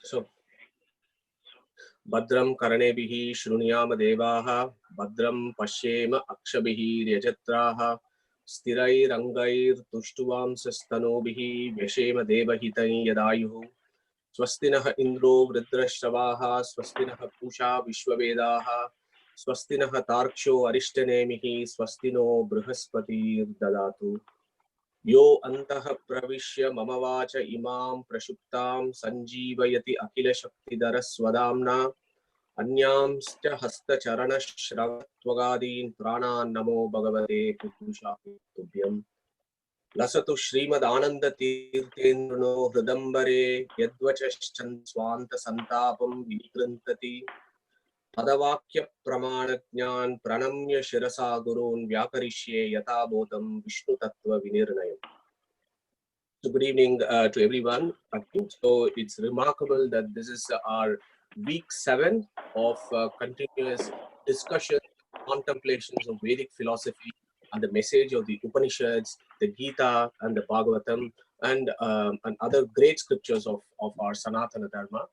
So, Badram Karanebihi Shruniyama Devaha, Badram Pashyema Akshabihi Ryajatraha, Stirai Rangair Tushtuvam Sastanobihi, Vyashema Devahitai Yadayuhu, Swastinaha Indro Vridrashravaha, Swastinaha Pusha Vishwavedaha, Swastinaha Tarksho Arishtanemihi, Swastino Brihaspati Dadatu. Yo antah pravishya mama vacha imam prashuptam sanjeevayati akila shaktidara swadamna anyamscha hasta charana shravatvagadin prana namo bhagavate purushaye tubhyam lasatu shrimad ananda tirtendrno hridambare yadvachaschan swanta santapam vikrantati padavakya pramana jnan pranamya shirasa gurun vyakarishye yata bodham vishnu tattva vinirnayam. So good evening to everyone. So it's remarkable that this is our week 7 of continuous discussion, contemplations of Vedic philosophy and the message of the Upanishads, the Gita and the Bhagavatam and other great scriptures of our Sanatana Dharma.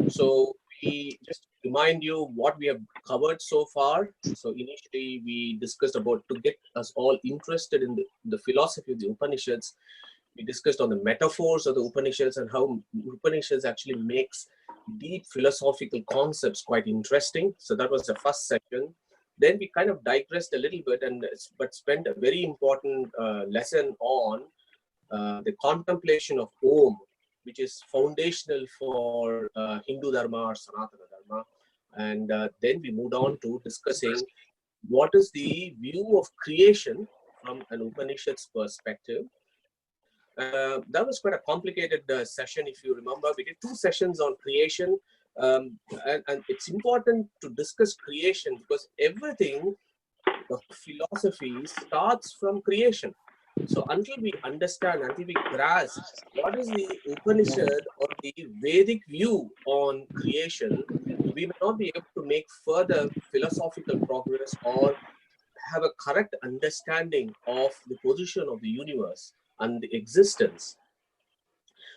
So we just remind you what we have covered so far. So initially we discussed about, to get us all interested in the philosophy of the Upanishads, we discussed on the metaphors of the Upanishads and how Upanishads actually makes deep philosophical concepts quite interesting. So that was the first section. Then we kind of digressed a little bit but spent a very important lesson on the contemplation of Om, which is foundational for Hindu Dharma or Sanatana Dharma. And then we moved on to discussing what is the view of creation from an Upanishad's perspective. That was quite a complicated session, if you remember. We did 2 sessions on creation, and it's important to discuss creation because everything, the philosophy starts from creation. So until we understand, until we grasp what is the Upanishad or the Vedic view on creation, we may not be able to make further philosophical progress or have a correct understanding of the position of the universe and the existence.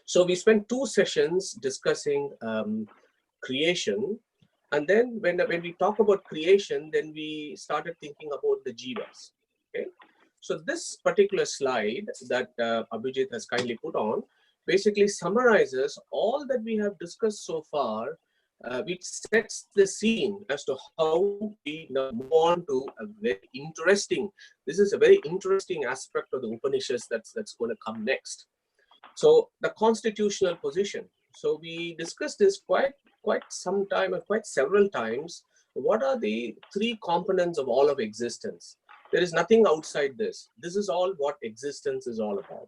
So we spent 2 sessions discussing creation, and then when we talk about creation, then we started thinking about the jivas. Okay, so this particular slide that Abhijit has kindly put on basically summarizes all that we have discussed so far, which sets the scene as to how we now move on to a very interesting, this is a very interesting aspect of the Upanishads that's going to come next. So the constitutional position. So we discussed this quite some time and quite several times. What are the 3 components of all of existence? There is nothing outside this. This is all what existence is all about.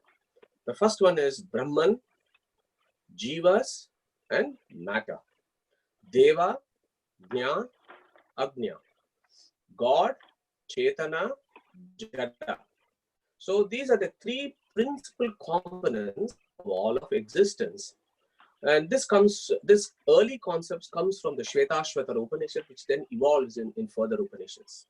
The first one is Brahman, Jivas, and matter. Deva, Jna, Agnya. God, Chetana, Jada. So these are the 3 principal components of all of existence. And this early concepts comes from the Shvetashvatara Upanishad, which then evolves in further Upanishads.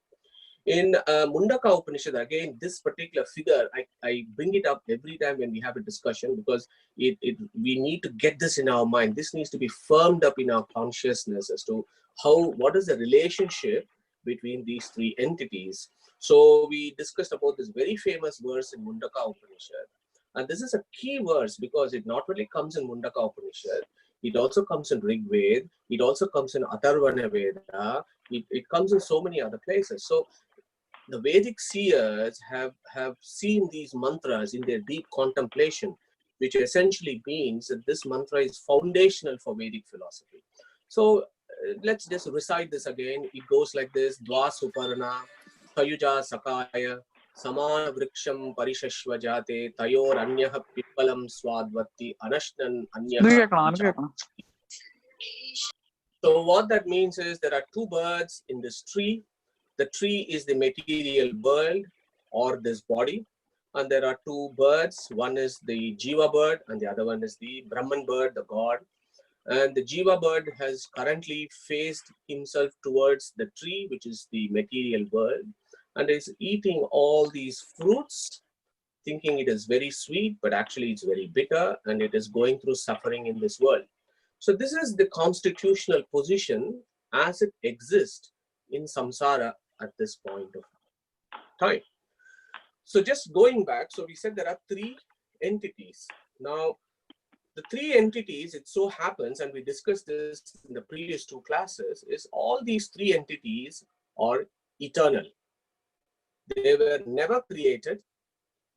In Mundaka Upanishad, again, this particular figure, I bring it up every time when we have a discussion because we need to get this in our mind. This needs to be firmed up in our consciousness as to what is the relationship between these 3 entities. So we discussed about this very famous verse in Mundaka Upanishad. And this is a key verse because it not only comes in Mundaka Upanishad, it also comes in Rig Veda, it also comes in Atharvana Veda, it comes in so many other places. So the Vedic seers have seen these mantras in their deep contemplation, which essentially means that this mantra is foundational for Vedic philosophy. So let's just recite this again. It goes like this: Dva Suparna, Sayuja Sakaya, Samana Vriksham Parishashva Jate, Tayor Anyaha Pipalam Swadvati, Anashnan Anyaha. So what that means is there are 2 birds in this tree. The tree is the material world or this body. And there are 2 birds. One is the Jiva bird and the other one is the Brahman bird, the God. And the Jiva bird has currently faced himself towards the tree, which is the material world, and is eating all these fruits, thinking it is very sweet, but actually it's very bitter, and it is going through suffering in this world. So this is the constitutional position as it exists in samsara at this point of time. So just going back, so we said there are three entities. Now, the three entities, it so happens, and we discussed this in the previous two classes, is all these three entities are eternal. They were never created.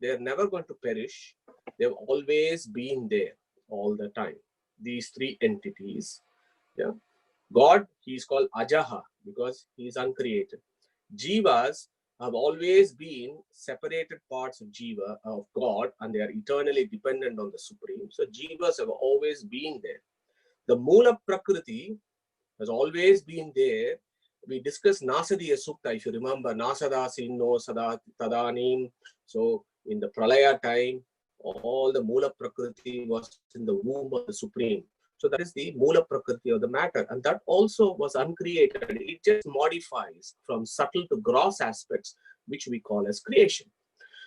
They're never going to perish. They've always been there all the time. These three entities. Yeah. God, he's called Ajaha because he's uncreated. Jivas have always been separated parts of Jiva, of God, and they are eternally dependent on the Supreme. So Jivas have always been there. The Mula Prakriti has always been there. We discussed Nasadiya Sukta, if you remember, Nasadasino Sada Tadanim. So in the Pralaya time, all the Mula Prakriti was in the womb of the Supreme. So that is the Mula Prakriti of the matter. And that also was uncreated. It just modifies from subtle to gross aspects, which we call as creation.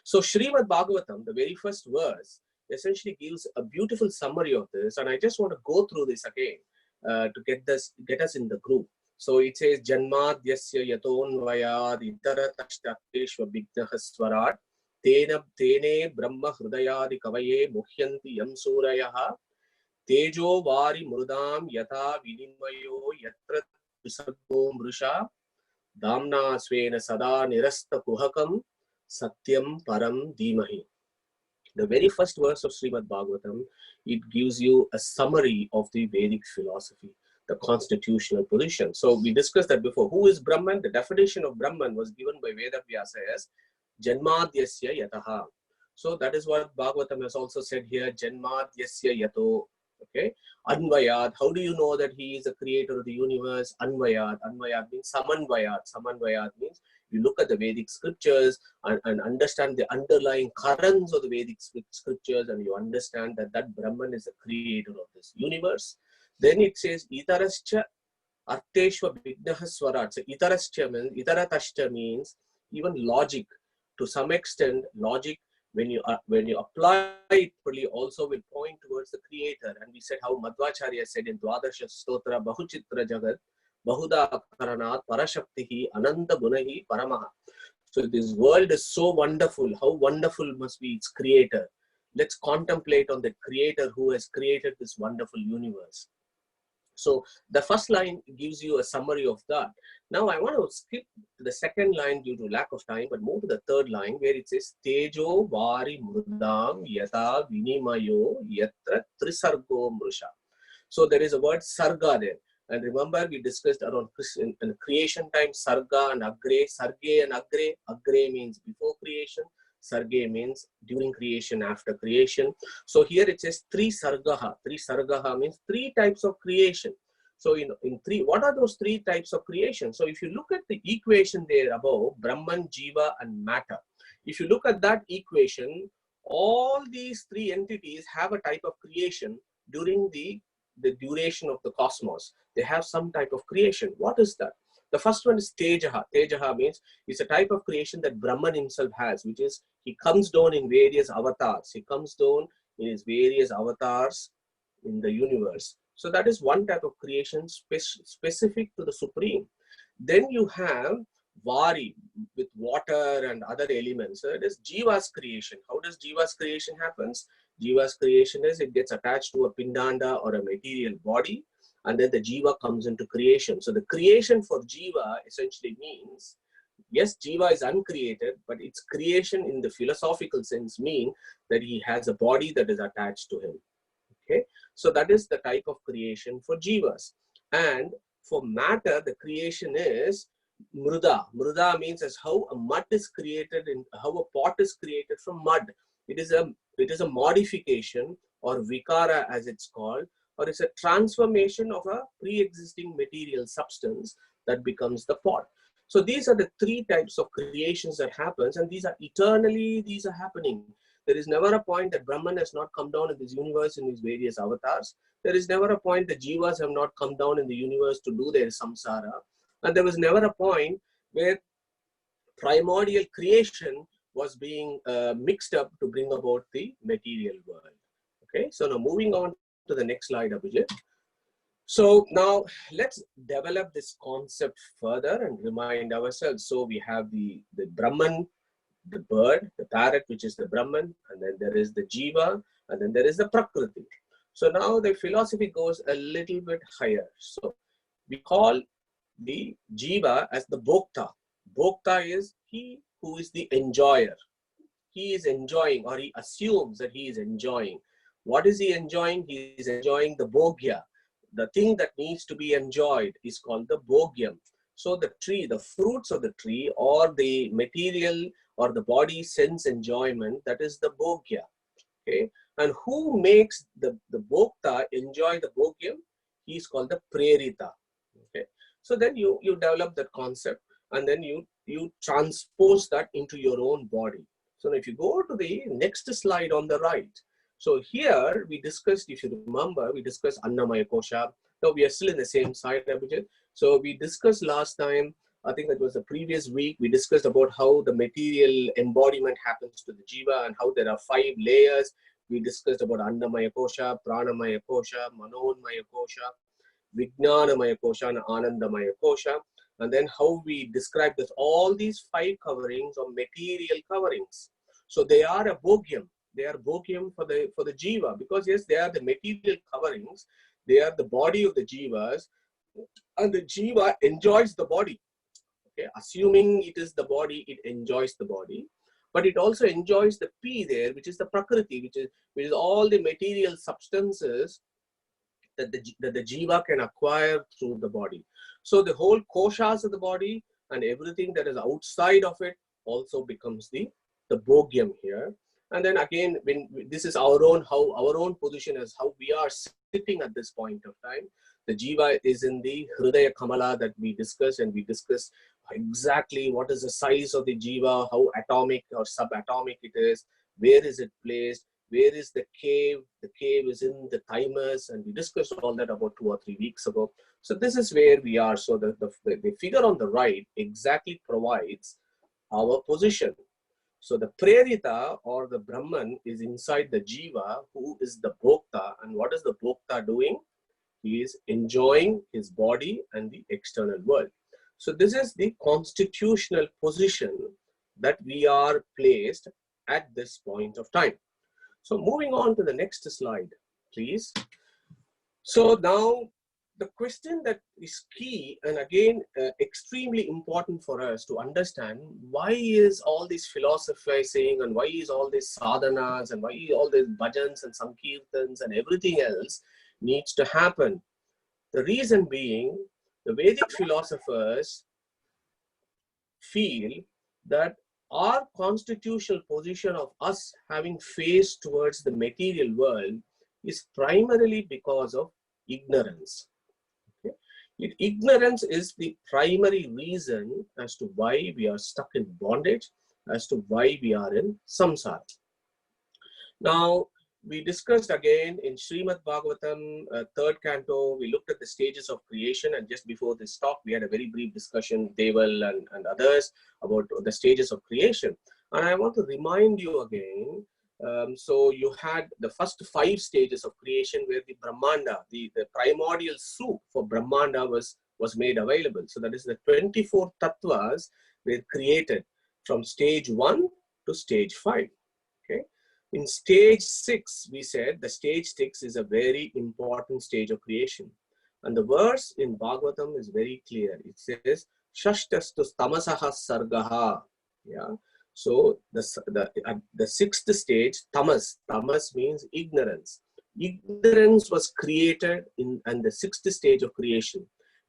So Srimad Bhagavatam, the very first verse, essentially gives a beautiful summary of this. And I just want to go through this again to get us in the group. So it says, Janmadhyasya yatonvayad itara tashteshva bignaha swarat tene brahma hrudayadi kavaye muhyanti yam surayaha tejo vari murudam yata vinimayo yatra visargo mrusha damna svena sada nirasta kuhakam satyam param dhimahi. The very first verse of Srimad Bhagavatam, it gives you a summary of the Vedic philosophy, the constitutional position. So we discussed that before. Who is Brahman? The definition of Brahman was given by Veda Vyasa as Janmadhyasya yataha. So that is what Bhagavatam has also said here, Janmadhyasya yato. Okay, Anvayad. How do you know that he is the creator of the universe? Anvayad. Anvayad means Samanvayad. Samanvayad means you look at the Vedic scriptures and understand the underlying currents of the Vedic scriptures, and you understand that Brahman is the creator of this universe. Then it says Itarascha Arteshva Vignaha Swarat. So Itarascha means, Itaratashcha means even logic. To some extent, logic, when you apply it properly, also will point towards the creator. And we said how Madhvacharya said in Dwadasha Stotra Bahuchitra Jagat Bahuda Karanat Parashaktihi Ananda Gunahi Paramaha. So this world is so wonderful. How wonderful must be its creator. Let's contemplate on the creator who has created this wonderful universe. So the first line gives you a summary of that. Now I want to skip to the second line due to lack of time, but move to the third line where it says Tejo Vari Murdam Yata Vinimayo Yatra Trisargo Mrusha. So there is a word Sarga there. And remember, we discussed around in creation time, Sarga and Agre. Sarge and Agre. Agre means before creation. Sarge means during creation, after creation. So here it says three sargaha. Three sargaha means three types of creation. So in three, what are those three types of creation? So if you look at the equation there above, Brahman, Jiva and matter. If you look at that equation, all these three entities have a type of creation during the duration of the cosmos. They have some type of creation. What is that? The first one is Tejaha. Tejaha means it's a type of creation that Brahman himself has, which is he comes down in various avatars. He comes down in his various avatars in the universe. So that is one type of creation specific to the Supreme. Then you have Vari with water and other elements. So it is Jiva's creation. How does Jiva's creation happens? Jiva's creation is it gets attached to a pindanda or a material body, and then the Jiva comes into creation. So the creation for Jiva essentially means, yes, Jiva is uncreated, but its creation in the philosophical sense mean that he has a body that is attached to him. Okay, so that is the type of creation for Jivas. And for matter, the creation is Mruda. Mruda means as how a mud is created, how a pot is created from mud. It is a modification, or vikara as it's called, or it's a transformation of a pre-existing material substance that becomes the pot. So these are the three types of creations that happens, and these are eternally, these are happening. There is never a point that Brahman has not come down in this universe in his various avatars. There is never a point that Jivas have not come down in the universe to do their samsara. And there was never a point where primordial creation was being mixed up to bring about the material world. Okay, so now moving on to the next slide, Abhijit. So now let's develop this concept further and remind ourselves. So we have the Brahman, the bird, the parrot, which is the Brahman, and then there is the Jiva, and then there is the Prakriti. So now the philosophy goes a little bit higher. So we call the Jiva as the Bhokta. Bhokta is he who is the enjoyer. He is enjoying, or he assumes that he is enjoying. What is he enjoying? He is enjoying the Bhogya. The thing that needs to be enjoyed is called the Bhogyam. So the tree, the fruits of the tree, or the material or the body sense enjoyment, that is the Bhogya. Okay? And who makes the Bhokta enjoy the Bhogyam? He is called the Prerita. Okay? So then you develop that concept, and then you transpose that into your own body. So if you go to the next slide on the right, so here we discussed, if you remember, we discussed Annamaya Kosha. Now we are still in the same side, Abhijit. So we discussed last time, I think that was the previous week, we discussed about how the material embodiment happens to the Jiva and how there are 5 layers. We discussed about Annamaya Kosha, Pranamaya Kosha, Manonmaya Kosha, Vijnanamaya Kosha, and Anandamaya Kosha. And then how we describe this, all these 5 coverings or material coverings. So they are a Bhogyam. They are Bhogyam for the Jiva, because yes, they are the material coverings. They are the body of the Jivas, and the Jiva enjoys the body. Okay, assuming it is the body, it enjoys the body, but it also enjoys the P there, which is the Prakriti, which is all the material substances that the Jiva can acquire through the body. So the whole koshas of the body and everything that is outside of it also becomes the Bhogyam here. And then again, when this is our own position as how we are sitting at this point of time. The Jiva is in the Hridaya Kamala that we discuss, and we discuss exactly what is the size of the Jiva, how atomic or subatomic it is, where is it placed, where is the cave? The cave is in the thymus, and we discussed all that about 2 or 3 weeks ago. So this is where we are. So the figure on the right exactly provides our position. So the Prerita or the Brahman is inside the Jiva, who is the Bhokta. And what is the Bhokta doing? He is enjoying his body and the external world. So this is the constitutional position that we are placed at this point of time. So moving on to the next slide, please. So now the question that is key, and again extremely important for us to understand, why is all this philosophizing, and why is all these sadhanas, and why is all these bhajans and sankirtans and everything else needs to happen? The reason being, the Vedic philosophers feel that our constitutional position of us having face towards the material world is primarily because of ignorance. Okay? Ignorance is the primary reason as to why we are stuck in bondage, as to why we are in samsara. Now, we discussed again in Srimad Bhagavatam, 3rd canto, we looked at the stages of creation, and just before this talk, we had a very brief discussion, Deval and others, about the stages of creation. And I want to remind you again, so you had the first 5 stages of creation where the Brahmanda, the primordial soup for Brahmanda was made available. So that is the 24 tattvas were created from stage 1 to stage 5. Okay. In stage 6, we said the stage 6 is a very important stage of creation. And the verse in Bhagavatam is very clear. It says, Shashtastu tamasaha sargaha. Yeah. So the 6th stage, tamas. Tamas means ignorance. Ignorance was created in the 6th stage of creation.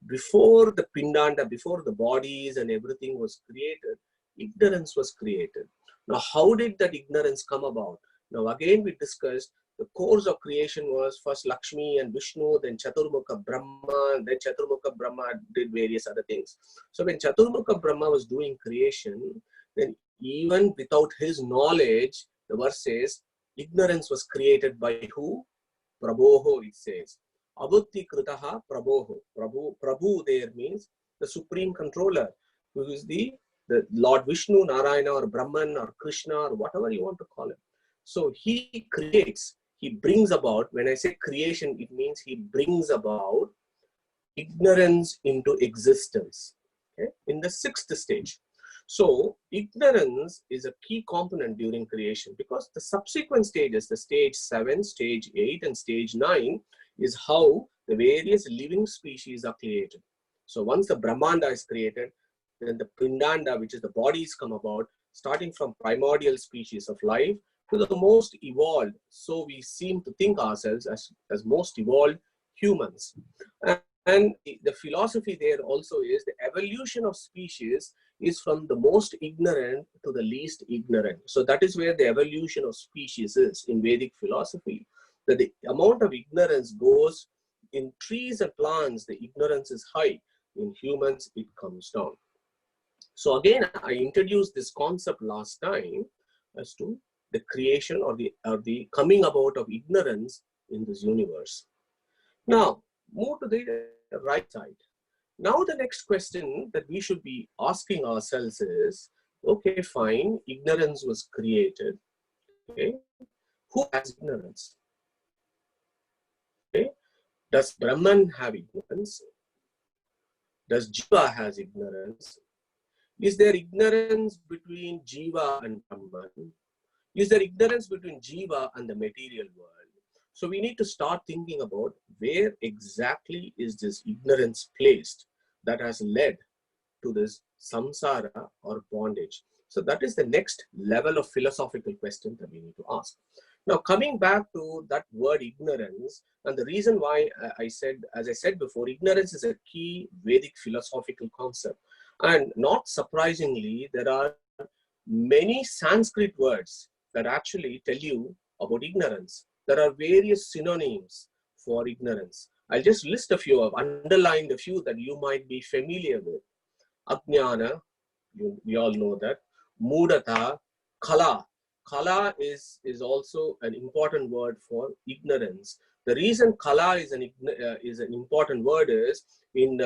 Before the pindanda, before the bodies and everything was created, ignorance was created. Now, how did that ignorance come about? Now, again, we discussed the course of creation was first Lakshmi and Vishnu, then Chaturmukha Brahma, then Chaturmukha Brahma did various other things. So when Chaturmukha Brahma was doing creation, then even without his knowledge, the verse says, ignorance was created by who? Prabhoho, it says. Abuddhi kritaha prabhoho. Prabhu there means the supreme controller, who is the Lord Vishnu, Narayana, or Brahman, or Krishna, or whatever you want to call him. So he creates, he brings about, when I say creation, it means he brings about ignorance into existence, okay, in the sixth stage. So ignorance is a key component during creation, because the subsequent stages, the stage 7, stage 8, and stage 9, is how the various living species are created. So once the Brahmanda is created, then the Pindanda, which is the bodies, come about, starting from primordial species of life to the most evolved. So we seem to think ourselves as most evolved humans. And the philosophy there also is the evolution of species is from the most ignorant to the least ignorant. So that is where the evolution of species is in Vedic philosophy. That the amount of ignorance goes in trees and plants, the ignorance is high. In humans, it comes down. So again, I introduced this concept last time as to the creation or the coming about of ignorance in this universe. Now, move to the right side. Now, the next question that we should be asking ourselves is, okay, fine, ignorance was created. Okay, who has ignorance? Okay, does Brahman have ignorance? Does Jiva has ignorance? Is there ignorance between Jiva and Brahman? Is there ignorance between Jiva and the material world? So we need to start thinking about where exactly is this ignorance placed that has led to this samsara or bondage. So that is the next level of philosophical question that we need to ask. Now, coming back to that word ignorance, and the reason why as I said before, ignorance is a key Vedic philosophical concept. And not surprisingly, there are many Sanskrit words that actually tell you about ignorance. There are various synonyms for ignorance. I'll just list a few. I've underlined a few that you might be familiar with. Ajnana, we all know that. Mudata, Kala. Kala is also an important word for ignorance. The reason Kala is an important word is in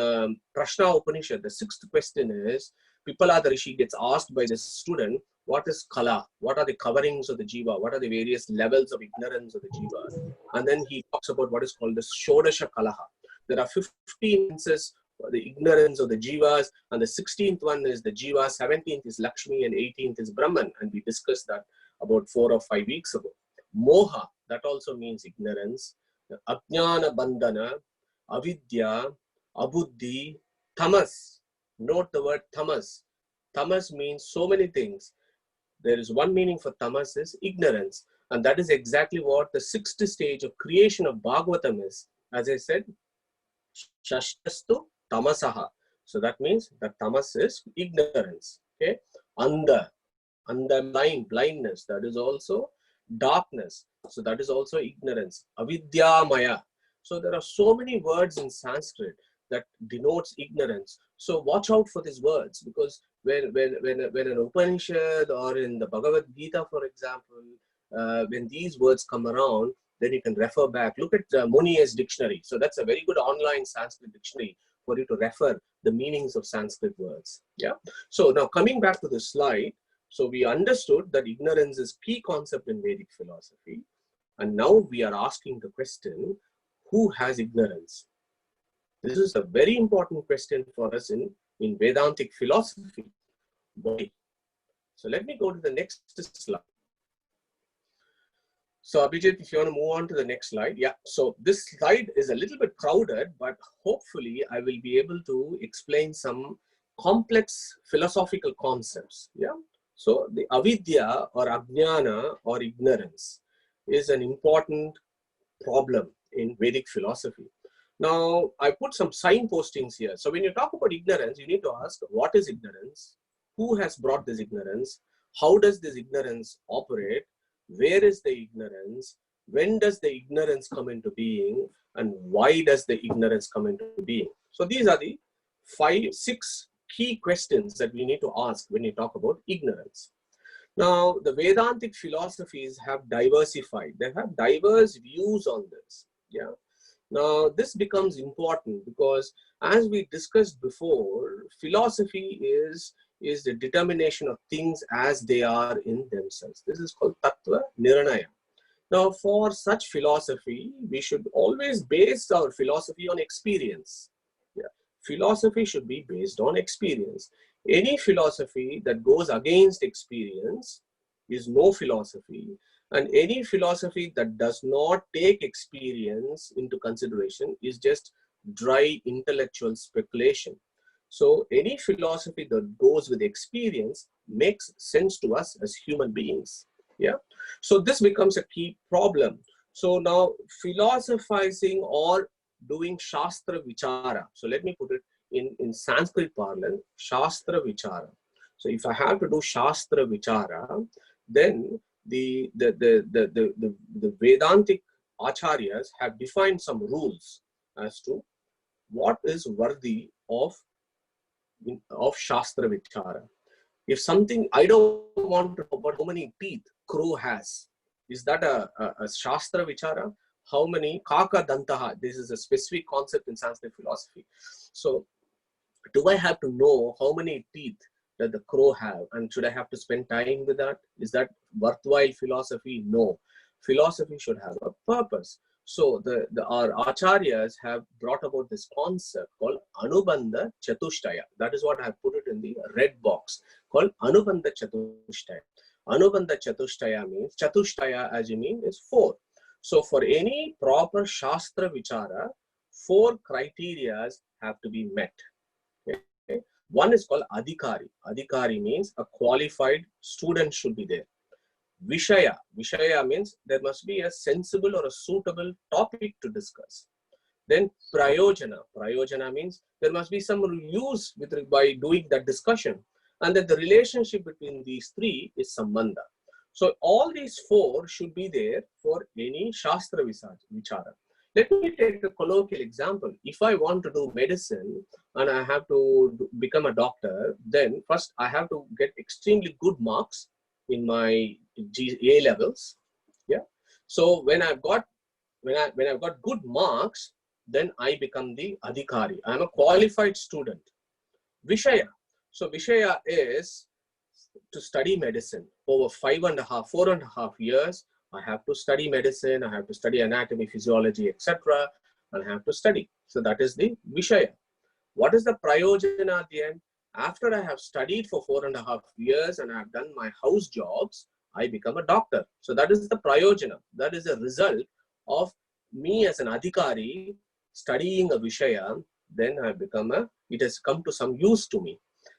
Prashna Upanishad, the sixth question is, Pipala the Rishi gets asked by the student, what is Kala? What are the coverings of the Jiva? What are the various levels of ignorance of the Jiva? And then he talks about what is called the Shodasha Kalaha. There are 15 instances the ignorance of the Jivas, and the 16th one is the Jiva, 17th is Lakshmi, and 18th is Brahman. And we discussed that about 4 or 5 weeks ago. Moha, that also means ignorance. Ajnana Bandhana, Avidya, Abuddhi, Tamas. Note the word Tamas. Tamas means so many things. There is one meaning for Tamas is ignorance. And that is exactly what the sixth stage of creation of Bhagavatam is. As I said, Shashtastu Tamasaha. So that means that Tamas is ignorance. Okay. Andha blindness, that is also darkness. So that is also ignorance. Avidyamaya. So there are so many words in Sanskrit that denotes ignorance. So watch out for these words, because when an Upanishad or in the Bhagavad Gita, for example, when these words come around, then you can refer back. Look at Muni's dictionary. So that's a very good online Sanskrit dictionary for you to refer the meanings of Sanskrit words. Yeah. So now coming back to the slide, so we understood that ignorance is key concept in Vedic philosophy. And now we are asking the question, who has ignorance? This is a very important question for us in Vedantic philosophy. Why? So let me go to the next slide. So Abhijit, if you want to move on to the next slide. Yeah, so this slide is a little bit crowded, but hopefully I will be able to explain some complex philosophical concepts. Yeah. So the avidya or ajnana or ignorance is an important problem in Vedic philosophy. Now, I put some signpostings here. So when you talk about ignorance, you need to ask, what is ignorance? Who has brought this ignorance? How does this ignorance operate? Where is the ignorance? When does the ignorance come into being? And why does the ignorance come into being? So these are the 6 key questions that we need to ask when you talk about ignorance. Now, the Vedantic philosophies have diversified. They have diverse views on this. Yeah. Now, this becomes important because, as we discussed before, philosophy is the determination of things as they are in themselves. This is called Tattva Nirnaya. Now, for such philosophy, we should always base our philosophy on experience. philosophy should be based on experience. Any philosophy that goes against experience is no philosophy, and any philosophy that does not take experience into consideration is just dry intellectual speculation. So any philosophy that goes with experience makes sense to us as human beings. Yeah. So this becomes a key problem. So now philosophizing or doing Shastra Vichara. So let me put it in Sanskrit parlance, Shastra Vichara. So if I have to do Shastra Vichara, then the Vedantic acharyas have defined some rules as to what is worthy of Shastra Vichara. If something, I don't want to know about how many teeth crow has, is that a Shastra Vichara? How many Kaka Dantaha? This is a specific concept in Sanskrit philosophy. So do I have to know how many teeth that the crow have, and should I have to spend time with that? Is that worthwhile philosophy? No. Philosophy should have a purpose. So our acharyas have brought about this concept called Anubandha Chatushtaya. That is what I have put it in the red box, called Anubandha Chatushtaya. Anubandha Chatushtaya means, Chatushtaya as you mean is 4. So for any proper Shastra Vichara, 4 criterias have to be met. Okay. One is called Adhikari. Adhikari means a qualified student should be there. Vishaya. Vishaya means there must be a sensible or a suitable topic to discuss. Then Prayojana. Prayojana means there must be some use by doing that discussion. And then the relationship between these 3 is Sambandha. So all these 4 should be there for any Shastra Vichara. Let me take a colloquial example. If I want to do medicine and I have to become a doctor, then first I have to get extremely good marks in my A levels. Yeah. So when I've got good marks, then I become the Adhikari. I'm a qualified student. Vishaya. So Vishaya is to study medicine over 4.5 years. I have to study medicine, I have to study anatomy, physiology, etc. And I have to study. So that is the Vishaya. What is the Prayojana at the end? After I have studied for 4.5 years and I have done my house jobs, I become a doctor. So that is the Prayojana. That is a result of me as an Adhikari studying a Vishaya. Then I become it has come to some use to me.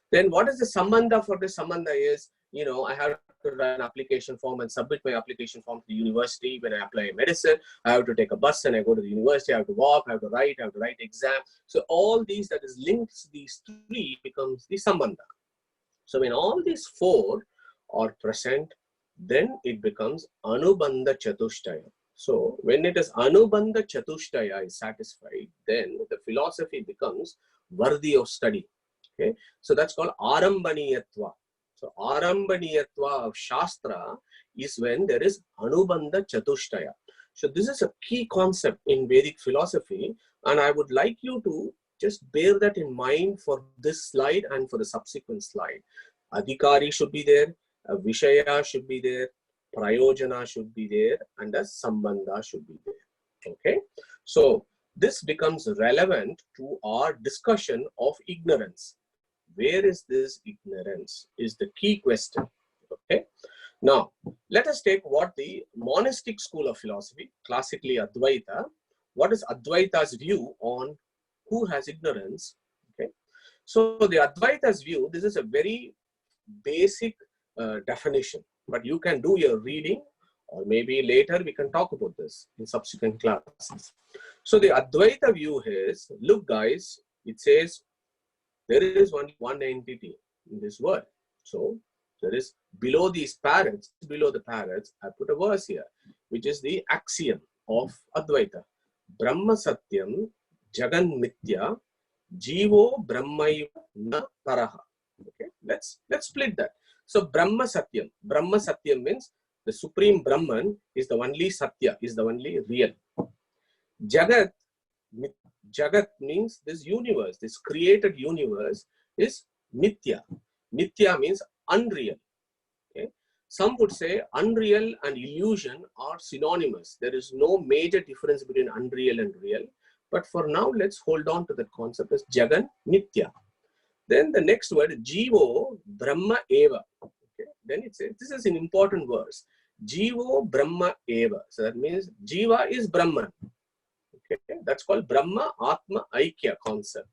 Then what is the Sambandha for this? Sambandha is, I have to write an application form and submit my application form to the university. When I apply medicine, I have to take a bus and I go to the university. I have to walk, I have to write exam. So all these that is links these 3 becomes the Sambandha. So when all these 4 are present, then it becomes Anubandha Chatushtaya. So when it is Anubandha Chatushtaya is satisfied, then the philosophy becomes worthy of study. Okay, so that's called Arambaniyatva. So Arambaniyatva of Shastra is when there is Anubandha Chatushtaya. So this is a key concept in Vedic philosophy, and I would like you to just bear that in mind for this slide and for the subsequent slide. Adhikari should be there, a Vishaya should be there, Prayojana should be there, and a Sambandha should be there. Okay, so this becomes relevant to our discussion of ignorance. Where is this ignorance is the key question. Okay. Now, let us take what the monastic school of philosophy, classically Advaita, what is Advaita's view on who has ignorance. Okay. So the Advaita's view, this is a very basic definition, but you can do your reading, or maybe later we can talk about this in subsequent classes. So the Advaita view is, look guys, it says, there is only one entity in this world. So there is below these parrots, below the parrots, I put a verse here, which is the axiom of Advaita. Brahma Satyam Jagan Mithya Jivo Brahmaiva Na Paraha. Okay, let's split that. So Brahma Satyam. Brahma Satyam means the supreme Brahman is the only Satya, is the only real. Jagat means this universe, this created universe is Mithya. Mithya means unreal. Okay? Some would say unreal and illusion are synonymous. There is no major difference between unreal and real. But for now, let's hold on to that concept as Jagan Nitya. Then the next word, Jivo Brahma Eva. Okay. Then it says, this is an important verse. Jivo Brahma Eva. So that means Jiva is Brahman. Okay. That's called Brahma Atma Aikya concept.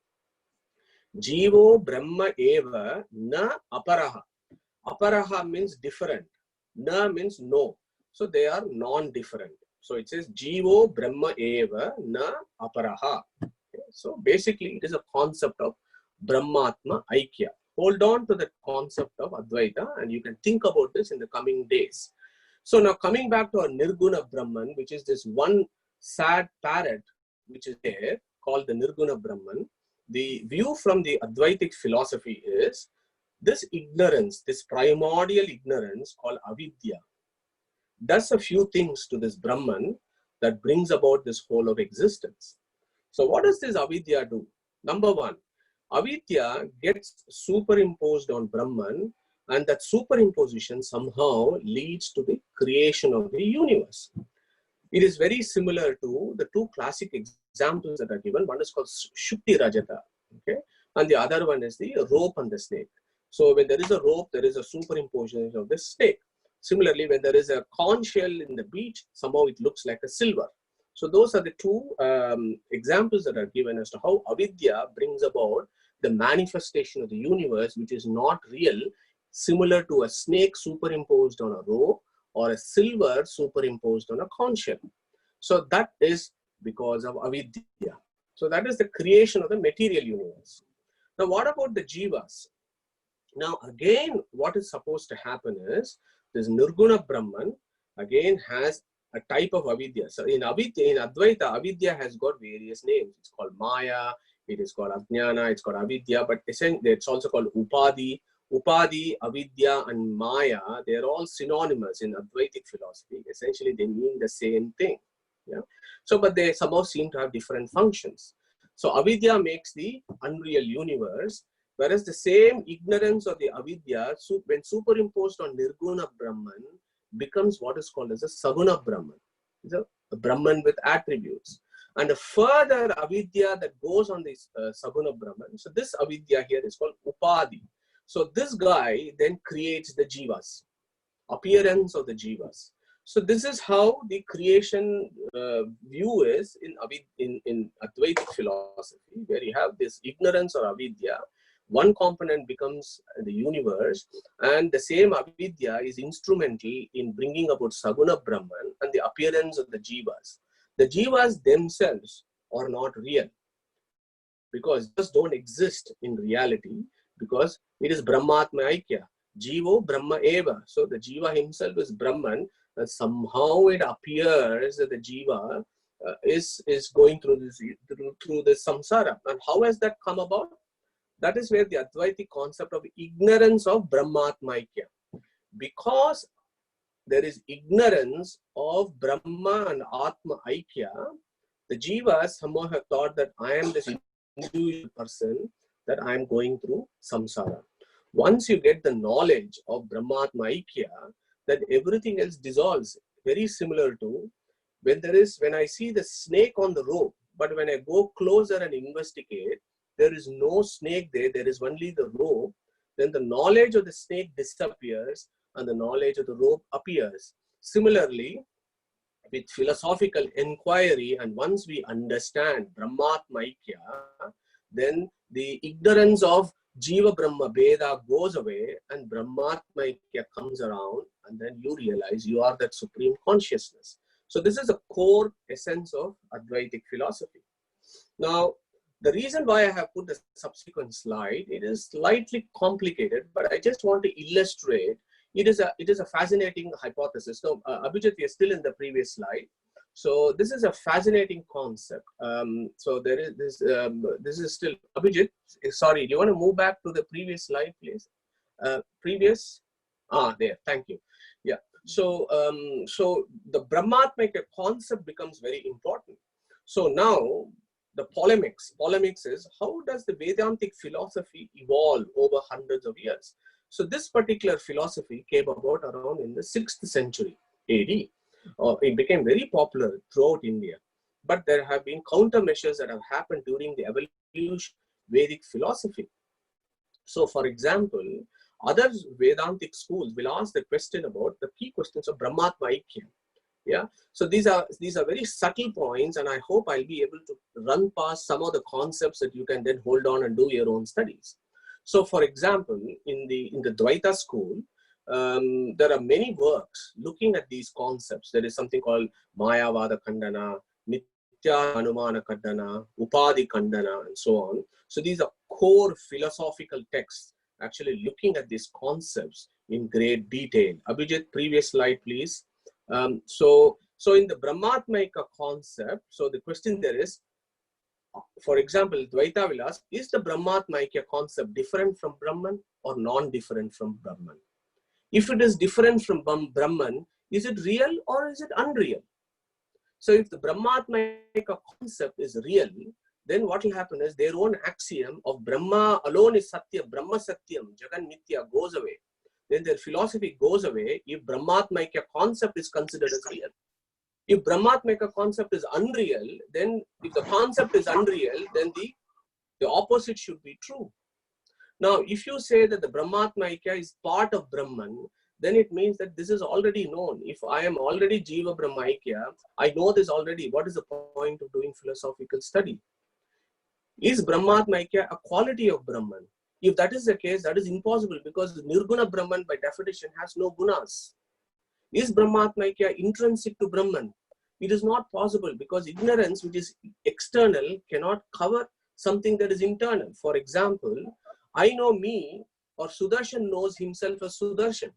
Jivo Brahma Eva Na Aparaha. Aparaha means different. Na means no. So they are non-different. So it says Jivo Brahma Eva Na Aparaha. Okay. So basically it is a concept of Brahmatma Aikya. Hold on to the concept of Advaita and you can think about this in the coming days. So now coming back to our Nirguna Brahman, which is this one sad parrot which is there called the Nirguna Brahman. The view from the Advaitic philosophy is this ignorance, this primordial ignorance called avidya, does a few things to this Brahman that brings about this whole of existence. So what does this avidya do? Number one, avidya gets superimposed on Brahman, and that superimposition somehow leads to the creation of the universe. It is very similar to the two classic examples that are given. One is called Shukti Rajata, okay, and the other one is the rope and the snake. So when there is a rope, there is a superimposition of the snake. Similarly, when there is a conch shell in the beach, somehow it looks like a silver. So those are the two examples that are given as to how avidya brings about the manifestation of the universe, which is not real, similar to a snake superimposed on a rope or a silver superimposed on a conch shell. So that is because of avidya. So that is the creation of the material universe. Now what about the jivas? Now again, what is supposed to happen is this Nirguna Brahman again has a type of avidya. So in Advaita, avidya has got various names. It's called Maya, it is called Ajnana, it's called avidya, but essentially it's also called Upadhi. Upadhi, avidya and Maya, they're all synonymous in Advaitic philosophy. Essentially they mean the same thing. Yeah. So but they somehow seem to have different functions. So avidya makes the unreal universe, whereas the same ignorance of the avidya, when superimposed on Nirguna Brahman, becomes what is called as a Saguna Brahman. It's a Brahman with attributes. And a further avidya that goes on this Saguna Brahman. So this avidya here is called Upadhi. So this guy then creates the jivas, appearance of the jivas. So this is how the creation view is in Advaitic philosophy, where you have this ignorance or avidya. One component becomes the universe, and the same avidya is instrumental in bringing about Saguna Brahman and the appearance of the jivas. The jivas themselves are not real, because just don't exist in reality, because it is Brahmatma Aikya. Jivo Brahma Eva. So the jiva himself is Brahman, and somehow it appears that the jiva is going through this samsara. And how has that come about? That is where the Advaitic concept of ignorance of Brahmatma Aikya. Because there is ignorance of Brahma and Atma Aikya, the jivas somehow have thought that I am this individual person, that I am going through samsara. Once you get the knowledge of Brahmatma Aikya, then everything else dissolves. Very similar to when I see the snake on the rope, but when I go closer and investigate, there is no snake there, there is only the rope, then the knowledge of the snake disappears and the knowledge of the rope appears. Similarly, with philosophical inquiry, and once we understand Brahmatma Aikya, then the ignorance of Jiva Brahma Veda goes away and Brahmatma Aikya comes around, and then you realize you are that supreme consciousness. So this is a core essence of Advaitic philosophy. Now, the reason why I have put the subsequent slide, it is slightly complicated, but I just want to illustrate. It is a fascinating hypothesis. So Abhijit, we are still in the previous slide. So this is a fascinating concept. So there is this. This is still Abhijit. Sorry, do you want to move back to the previous slide, please? Previous. There. Thank you. Yeah. So so the Brahmatma concept becomes very important. So now the polemics is, how does the Vedantic philosophy evolve over hundreds of years? So this particular philosophy came about around in the 6th century AD. It became very popular throughout India. but there have been countermeasures that have happened during the evolution of Vedic philosophy. So, for example, other Vedantic schools will ask the question about the key questions of Brahmatma Aikya. Yeah, so these are very subtle points, and I hope I'll be able to run past some of the concepts that you can then hold on and do your own studies. So, for example, in the Dvaita school, there are many works looking at these concepts. There is something called Mayavada Khandana, Nitya Anumana Khandana, Upadhi Khandana, and so on. So these are core philosophical texts actually looking at these concepts in great detail. Abhijit, previous slide, please. So in the Brahmatmaika concept, so the question there is, for example, Dvaita will ask, is the Brahmatmaika concept different from Brahman or non-different from Brahman? If it is different from Brahman, is it real or is it unreal? So if the Brahmatmaika concept is real, then what will happen is their own axiom of Brahma alone is Satya, Brahma Satyam, Jagan Nitya goes away. Then their philosophy goes away if Brahmatmaika concept is considered as real. If Brahmatmaika concept is unreal, then if the concept is unreal, then the opposite should be true. Now, if you say that the Brahmatmaika is part of Brahman, then it means that this is already known. If I am already Jiva Brahmaikya, I know this already. What is the point of doing philosophical study? Is Brahmatmaikya a quality of Brahman? If that is the case, that is impossible because Nirguna Brahman by definition has no gunas. Is Brahmatmaikya intrinsic to Brahman? It is not possible because ignorance which is external cannot cover something that is internal. For example, I know me or Sudarshan knows himself as Sudarshan.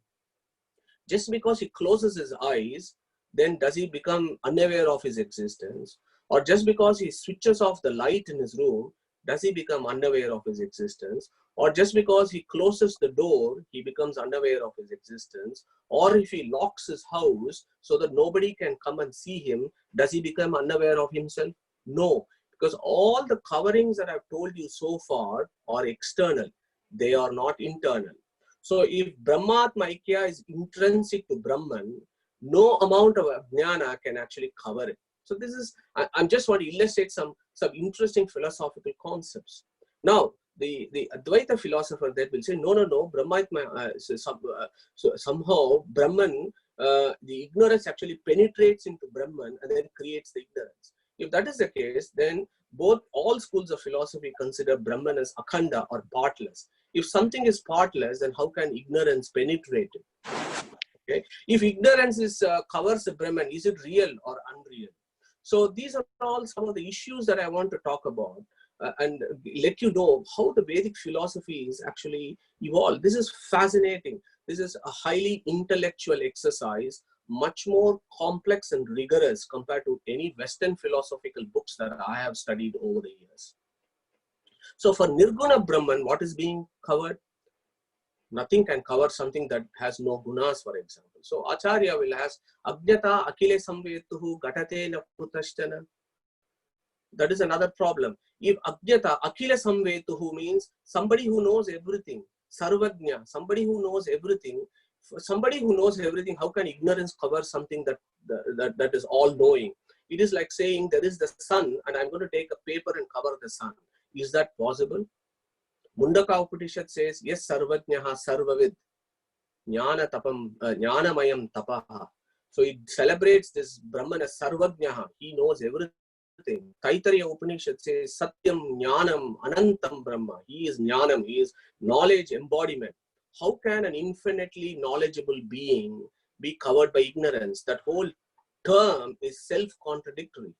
Just because he closes his eyes, then does he become unaware of his existence? Or just because he switches off the light in his room, does he become unaware of his existence? Or just because he closes the door, he becomes unaware of his existence? Or if he locks his house so that nobody can come and see him, does he become unaware of himself? No, because all the coverings that I've told you so far are external. They are not internal. So if Brahmatmaikya is intrinsic to Brahman, no amount of jnana can actually cover it. So this is, I'm just want to illustrate some interesting philosophical concepts. Now, the Advaita philosopher that will say, no, Brahmatma, so somehow Brahman, the ignorance actually penetrates into Brahman and then creates the ignorance. If that is the case, then all schools of philosophy consider Brahman as akhanda or partless. If something is partless, then how can ignorance penetrate it? Okay. If ignorance covers the Brahman, is it real or unreal? So these are all some of the issues that I want to talk about and let you know how the Vedic philosophy is actually evolved. This is fascinating. This is a highly intellectual exercise, much more complex and rigorous compared to any Western philosophical books that I have studied over the years. So for Nirguna Brahman, what is being covered? Nothing can cover something that has no gunas, for example. So Acharya will ask, Abhyata akile samvetuhu gatate na putashtana. That is another problem. If Abhyata akile samvetuhu means somebody who knows everything, Sarvajna, somebody who knows everything, how can ignorance cover something that is all knowing? It is like saying there is the sun and I'm going to take a paper and cover the sun. Is that possible? Mundaka Upanishad says, yes, Sarvajnaha Sarvavid, Jnanamayam Tapaha. So it celebrates this Brahman as Sarvajnaha. He knows everything. Taittiriya Upanishad says, Satyam Jnanam Anantam Brahma. He is Jnanam. He is knowledge embodiment. How can an infinitely knowledgeable being be covered by ignorance? That whole term is self-contradictory.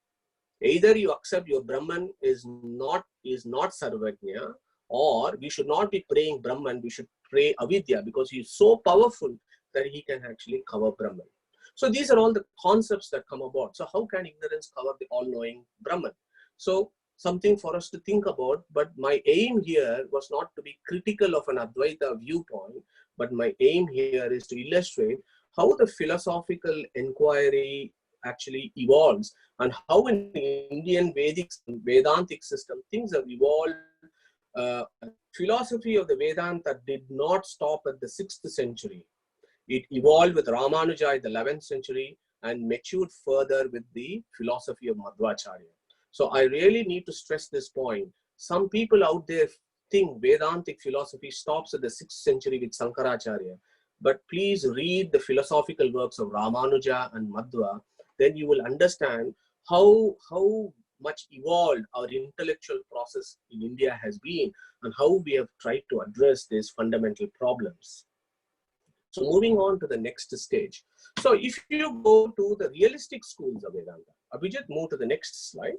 Either you accept your Brahman is not Sarvajna, or we should not be praying Brahman, we should pray Avidya because he is so powerful that he can actually cover Brahman. So these are all the concepts that come about. So how can ignorance cover the all-knowing Brahman? So something for us to think about, but my aim here was not to be critical of an Advaita viewpoint, but my aim here is to illustrate how the philosophical inquiry actually evolves and how in the Indian Vedantic system things have evolved. Philosophy of the Vedanta did not stop at the 6th century. It evolved with Ramanuja in the 11th century. and matured further with the philosophy of Madhvacharya. So I really need to stress this point. Some people out there think Vedantic philosophy stops at the 6th century with Sankaracharya. But please read the philosophical works of Ramanuja and Madhva. Then you will understand how much evolved our intellectual process in India has been and how we have tried to address these fundamental problems. So moving on to the next stage. So if you go to the realistic schools of Vedanta, Abhijit, move to the next slide.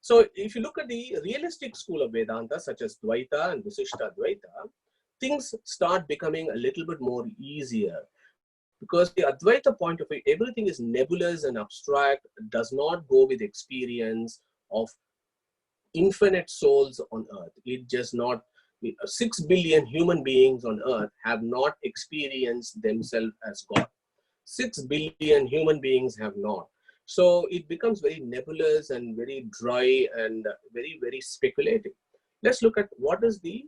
So if you look at the realistic school of Vedanta, such as Dvaita and Visishta Dvaita, things start becoming a little bit more easier. Because the Advaita point of view, everything is nebulous and abstract, does not go with experience of infinite souls on earth. It just not, 6 billion human beings on earth have not experienced themselves as God. 6 billion human beings have not. So it becomes very nebulous and very dry and very, very speculative. Let's look at what is the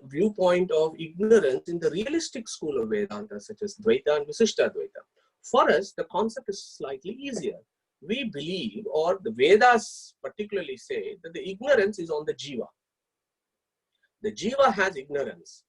viewpoint of ignorance in the realistic school of Vedanta, such as Dvaita and Visishta Dvaita. For us, the concept is slightly easier. We believe, or the Vedas particularly say, that the ignorance is on the Jiva. The Jiva has ignorance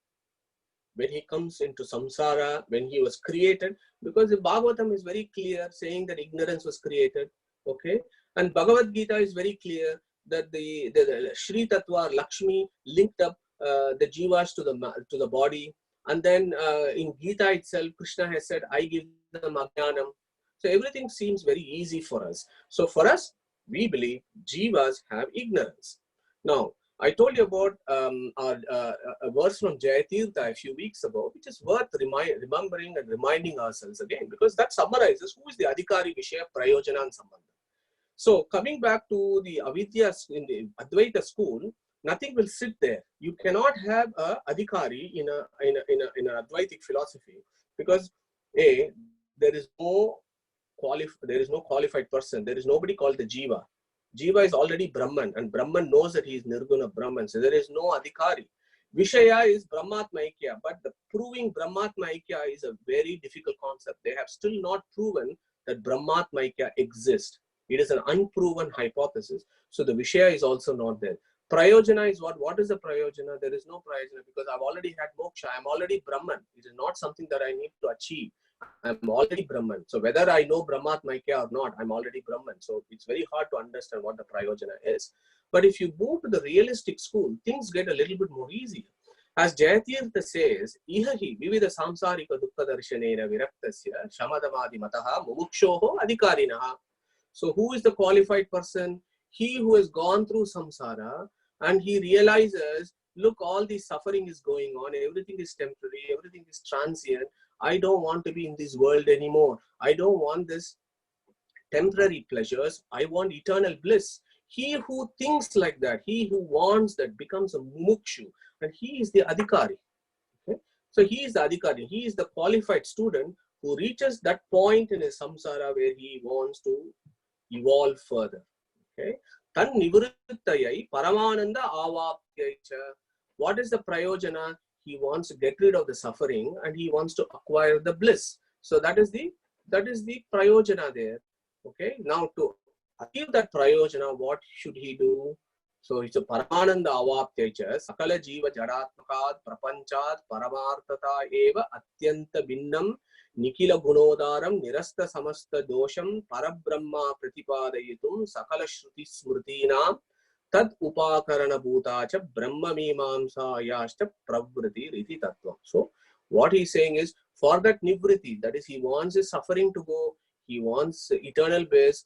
when he comes into samsara, when he was created, because the Bhagavatam is very clear saying that ignorance was created, okay? And Bhagavad Gita is very clear that the Shri Tattva, Lakshmi, linked up the jivas to the body, and then in Gita itself, Krishna has said, "I give them ajnanam." So everything seems very easy for us. So for us, we believe jivas have ignorance. Now, I told you about a verse from Jayatirtha a few weeks ago, which is worth remembering and reminding ourselves again, because that summarizes who is the Adhikari, Vishaya, Prayojana and Sambandha. So coming back to the Avidya in the Advaita school, nothing will sit there. You cannot have a adhikari in an Advaitic philosophy, because there is no qualified person. There is nobody called the Jiva. Jiva is already Brahman, and Brahman knows that he is Nirguna Brahman. So there is no adhikari. Vishaya is Brahmatma Aikya, but the proving Brahmatma Aikya is a very difficult concept. They have still not proven that Brahmatma Aikya exists. It is an unproven hypothesis. So the Vishaya is also not there. Prayojana is what? What is the Prayojana? There is no Prayojana because I've already had moksha. I'm already Brahman. It is not something that I need to achieve. I'm already Brahman. So whether I know Brahmatmaikya or not, I'm already Brahman. So it's very hard to understand what the Prayojana is. But if you move to the realistic school, things get a little bit more easier. As Jayatirtha says, Ihahi vivida samsarika dukkha darshanena viraktasya shamadamadi mataha mumukshoho adhikarinaha. So who is the qualified person? He who has gone through samsara and he realizes, look, all the suffering is going on, everything is temporary, everything is transient. I don't want to be in this world anymore. I don't want this temporary pleasures. I want eternal bliss. He who thinks like that, he who wants that, becomes a mumukshu, and he is the adhikari. Okay? So he is the adhikari. He is the qualified student who reaches that point in his samsara where he wants to evolve further. Okay? Tan nivrittayai paramananda avaptyai cha. What is the prayojana? He wants to get rid of the suffering and he wants to acquire the bliss. So that is the prayojana there. Okay. Now to achieve that prayojana, what should he do? So it's a paramananda avaptyai cha sakala jiva jadatmakat prapanchat paramartata eva atyanta binnam nikila gunodaram nirasta samasta dosham parabrahma pratipadayitum sakala shruti smrutinam tad upakarana bhutacha brahma mimamsayashta pravriti riti tattvam. So what he's saying is, for that nivriti, that is, he wants his suffering to go, he wants eternal bliss,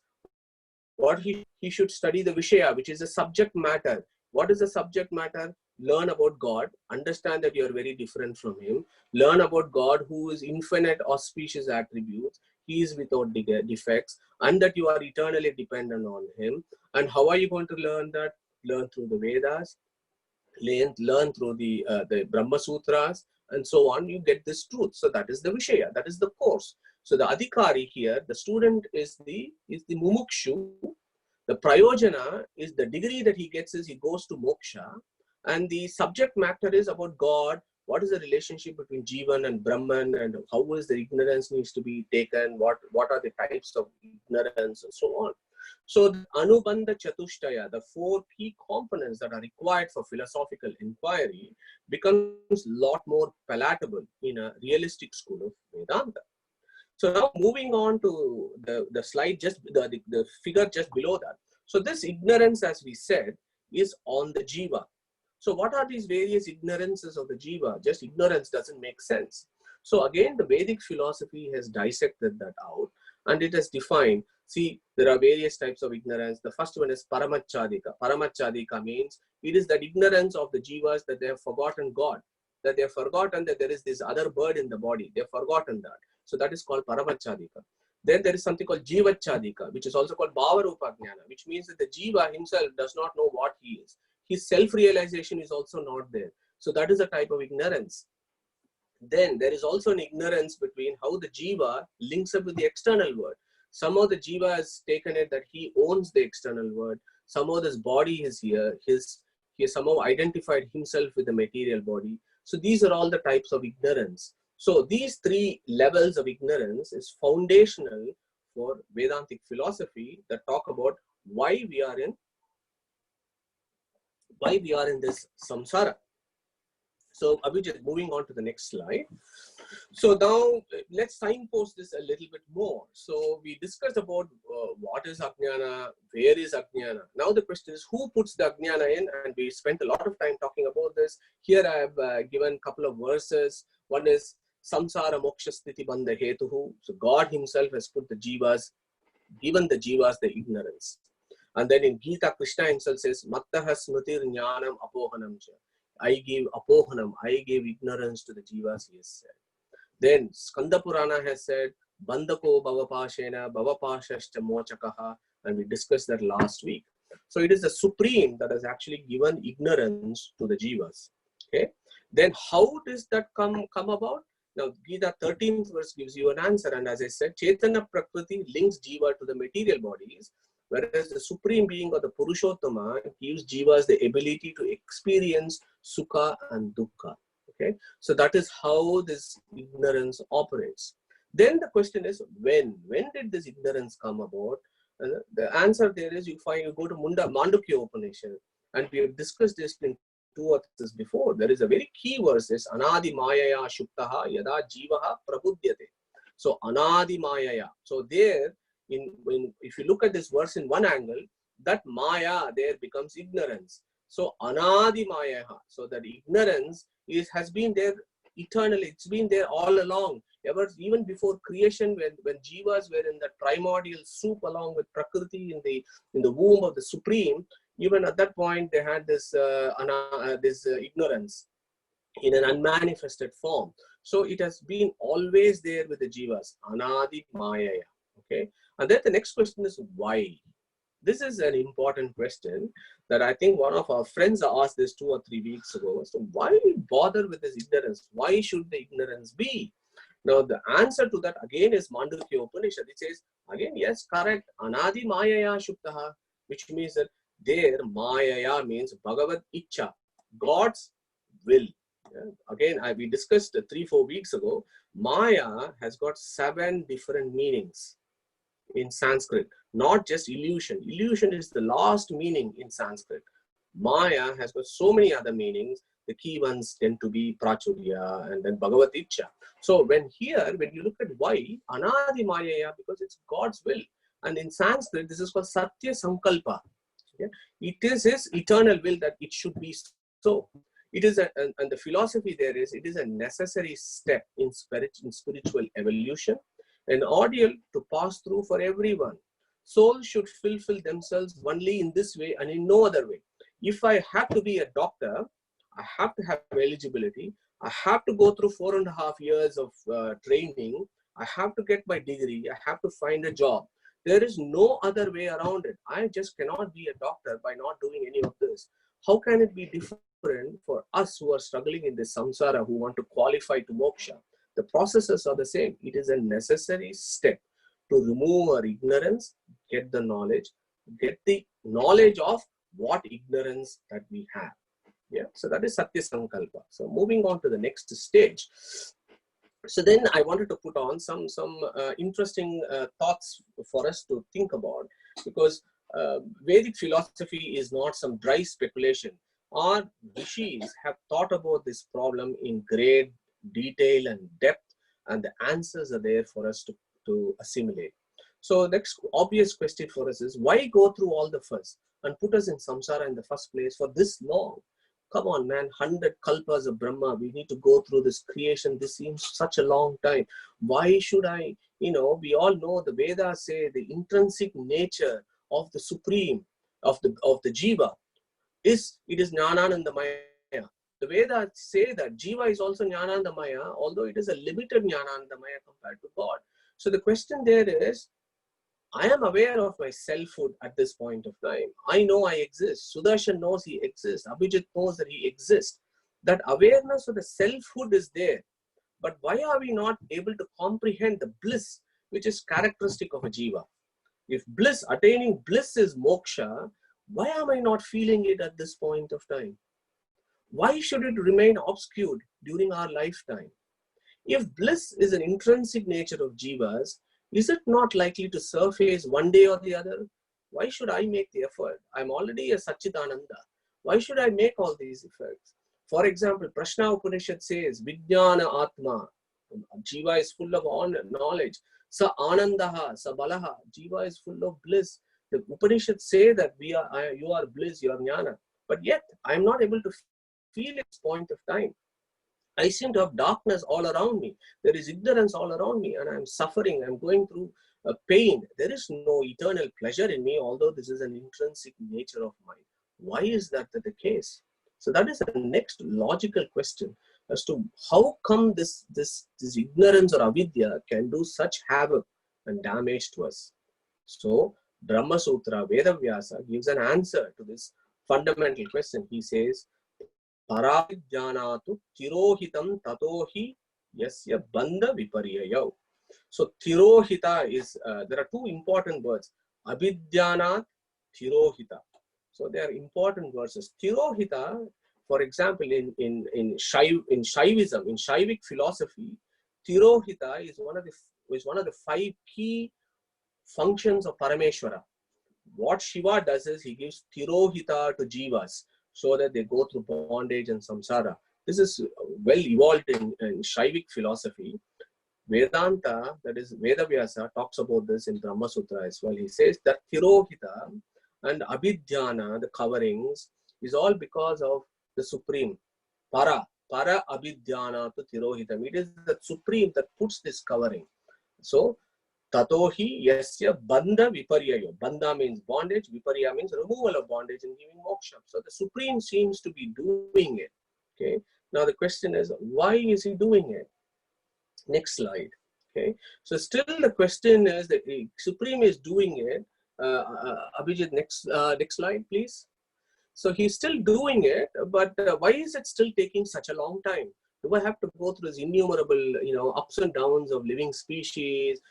what he should study the Vishaya, which is the subject matter. What is the subject matter? Learn about God, understand that you are very different from him, learn about God who is infinite auspicious attributes, he is without defects, and that you are eternally dependent on him. And how are you going to learn that? Learn through the Vedas, learn through the Brahmasutras, and so on. You get this truth. So that is the Vishaya, that is the course. So the Adhikari here, the student is the Mumukshu. The Prayojana is the degree that he gets is he goes to moksha, and the subject matter is about God, what is the relationship between Jivan and Brahman, and how is the ignorance needs to be taken, what are the types of ignorance, and so on. So the Anubandha Chatushtaya, the 4 key components that are required for philosophical inquiry, becomes a lot more palatable in a realistic school of Vedanta. So now moving on to the slide, just the figure just below that. So this ignorance, as we said, is on the jiva. So what are these various ignorances of the jiva? Just ignorance doesn't make sense. So again, the Vedic philosophy has dissected that out, and it has defined, see, there are various types of ignorance. The first one is paramachadika. Paramachadika means it is that ignorance of the jivas that they have forgotten God, that they have forgotten that there is this other bird in the body. They have forgotten that. So that is called paramachadika. Then there is something called jivachadika, which is also called bhavarupa jnana, which means that the jiva himself does not know what he is. His self-realization is also not there. So that is a type of ignorance. Then there is also an ignorance between how the jiva links up with the external world. Somehow the jiva has taken it that he owns the external world. Somehow this body is here. He has somehow identified himself with the material body. So these are all the types of ignorance. So these 3 levels of ignorance is foundational for Vedantic philosophy that talk about why we are in this samsara. So Abhijit, moving on to the next slide. So now let's signpost this a little bit more. So we discussed about what is Ajnana, where is Ajnana. Now the question is, who puts the Ajnana in? And we spent a lot of time talking about this. Here I have given a couple of verses. One is Samsara Moksha Sthiti Bandha Hetuhu. So God himself has put the jivas, given the jivas the ignorance. And then in Gita, Krishna himself says, Mattaha Smritir Jnanam Apohanam Cha. I gave apohanam, I gave ignorance to the jivas, he has said. Then Skanda Purana has said, Bandako Bhavapashena, Bhavapashashta Mochakaha, and we discussed that last week. So it is the Supreme that has actually given ignorance to the jivas. Okay. Then how does that come about? Now Gita 13th verse gives you an answer, and as I said, Chaitanya Prakriti links jiva to the material bodies, whereas the Supreme Being or the Purushottama gives jivas the ability to experience sukha and dukkha. Okay, so that is how this ignorance operates. Then the question is, when did this ignorance come about? The answer there is, you go to Mandukya Upanishad, and we have discussed this in 2 verses before. There is a very key verse, is Anadi Mayaya Shuktaha Yada Jivaha Prabudhyate. So Anadi Mayaya. So there, if you look at this verse in one angle, that Maya there becomes ignorance. So Anadi Maya. So that ignorance has been there eternally. It's been there all along. Even before creation, when jivas were in the primordial soup along with Prakriti in the womb of the Supreme, even at that point they had this ignorance in an unmanifested form. So it has been always there with the jivas. Anadi Maya. Okay. And then the next question is why? This is an important question that I think one of our friends asked this 2 or 3 weeks ago. So why bother with this ignorance? Why should the ignorance be? Now the answer to that again is Mandukya Upanishad. It says, again, yes, correct. Anadi Mayaya Shuktaha, which means that there Mayaya means Bhagavad Ichcha, God's will. Yeah. Again, we discussed 3-4 weeks ago, Maya has got 7 different meanings in Sanskrit, not just illusion. Illusion is the last meaning in Sanskrit. Maya has got so many other meanings. The key ones tend to be Prachurya and then Bhagavad Ichcha. So when you look at why, Anadi Mayaya, because it's God's will. And in Sanskrit, this is called Satya Sankalpa. Yeah? It is his eternal will that it should be so. It is and the philosophy there is, it is a necessary step in spiritual evolution, an ordeal to pass through for everyone. Souls should fulfill themselves only in this way and in no other way. If I have to be a doctor, I have to have eligibility. I have to go through 4.5 years of training. I have to get my degree. I have to find a job. There is no other way around it. I just cannot be a doctor by not doing any of this. How can it be different for us who are struggling in this samsara, who want to qualify to moksha? The processes are the same. It is a necessary step to remove our ignorance, get the knowledge of what ignorance that we have. Yeah. So that is Satya Sankalpa. So moving on to the next stage. So then I wanted to put on some interesting thoughts for us to think about, because Vedic philosophy is not some dry speculation. Our rishis have thought about this problem in great detail and depth, and the answers are there for us to assimilate. So next obvious question for us is, why go through all the fuss and put us in samsara in the first place for this long? Come on, man, 100 kalpas of Brahma, we need to go through this creation. This seems such a long time. Why should I, we all know the Vedas say the intrinsic nature of the Supreme, of the Jiva, it is Jnananandamaya. The Vedas say that Jiva is also Jnananandamaya, although it is a limited Jnananandamaya compared to God. So the question there is, I am aware of my selfhood at this point of time. I know I exist. Sudarshan knows he exists. Abhijit knows that he exists. That awareness of the selfhood is there. But why are we not able to comprehend the bliss which is characteristic of a jiva? If attaining bliss is moksha, why am I not feeling it at this point of time? Why should it remain obscured during our lifetime? If bliss is an intrinsic nature of jivas, is it not likely to surface one day or the other? Why should I make the effort? I'm already a Satchitananda. Why should I make all these efforts? For example, Prashna Upanishad says, Vijnana Atma. Jiva is full of knowledge. Sa Anandaha, Sa Balaha. Jiva is full of bliss. The Upanishads say that you are bliss, you are jnana. But yet, I'm not able to feel its point of time. I seem to have darkness all around me. There is ignorance all around me, and I'm suffering. I'm going through pain. There is no eternal pleasure in me, although this is an intrinsic nature of mine. Why is that the case? So that is the next logical question as to how come this ignorance or avidya can do such havoc and damage to us. So Brahmasutra, Vedavyasa gives an answer to this fundamental question. He says, Paravidyanatu tirohitam tatohi yasya bandha viparyayo. So tirohita is, there are two important words, abhidyanat, tirohita. So they are important verses. Tirohita, for example, in Shaivism, in Shaivic philosophy, tirohita is one of the 5 key functions of Parameshwara. What Shiva does is he gives tirohita to jivas, so that they go through bondage and samsara. This is well evolved in Shaivic philosophy. Vedanta, that is Vedavyasa, talks about this in Brahmasutra as well. He says that tirohita and abhidhyana, the coverings, is all because of the Supreme. Para abhidhyana to tirohitam. It is the Supreme that puts this covering. So, Tatohi yasya bandha viparyayo. Bandha means bondage, viparya means removal of bondage and giving moksha. So the Supreme seems to be doing it. Okay. Now the question is, why is he doing it? Next slide. Okay. So still the question is that the Supreme is doing it. Abhijit, next slide, please. So he's still doing it, but why is it still taking such a long time? Do I have to go through this innumerable, ups and downs of living species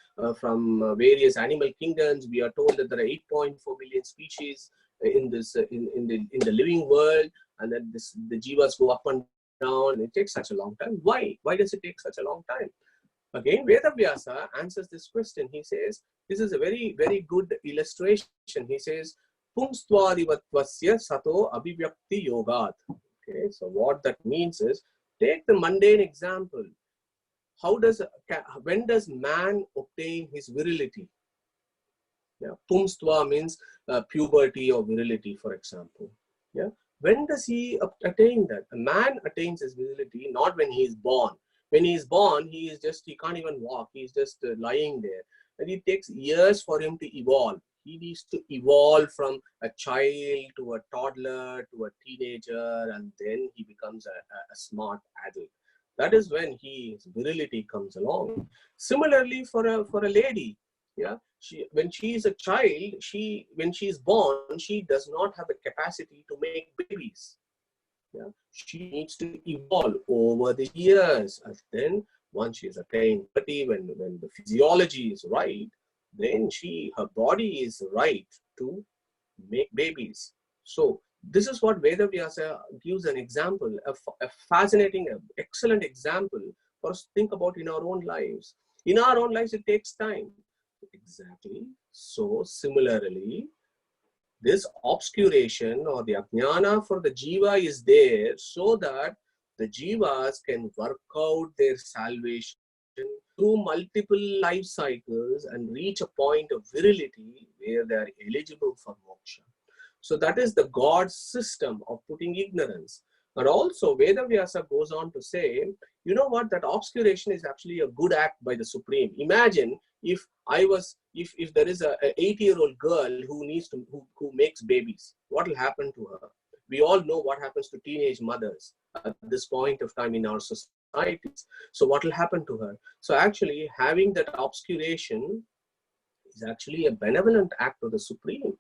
from various animal kingdoms? We are told that there are 8.4 billion species in this in the living world, and then the jivas go up and down. And it takes such a long time. Why? Why does it take such a long time? Again, Vedavyasa answers this question. He says this is a very, very good illustration. He says, Pumstvadivatvasya sato abhivyakti yogat. Okay, so what that means is, take the mundane example. When does man obtain his virility? Yeah, Pumstva means puberty or virility, for example. Yeah, when does he attain that? A man attains his virility not when he is born. When he is born, he can't even walk. He is just lying there. And it takes years for him to evolve. He needs to evolve from a child to a toddler to a teenager, and then he becomes a smart adult. That is when his virility comes along. Similarly, for a lady, yeah, when she is a child, when she is born, she does not have the capacity to make babies. Yeah, she needs to evolve over the years, and then once she has attained 30, when the physiology is right, then her body is right to make babies. So This is what Vedavyasa gives an example, a fascinating, excellent example for us to think about in our own lives. In our own lives, it takes time. Exactly. So similarly, this obscuration or the ajnana for the jiva is there so that the jivas can work out their salvation through multiple life cycles and reach a point of virility where they are eligible for moksha. So that is the God's system of putting ignorance. And also Vedavyasa goes on to say, you know what, that obscuration is actually a good act by the Supreme. Imagine if there is a 80-year-old girl who makes babies, what will happen to her? We all know what happens to teenage mothers at this point of time in our societies. So what will happen to her? So actually having that obscuration is actually a benevolent act of the Supreme.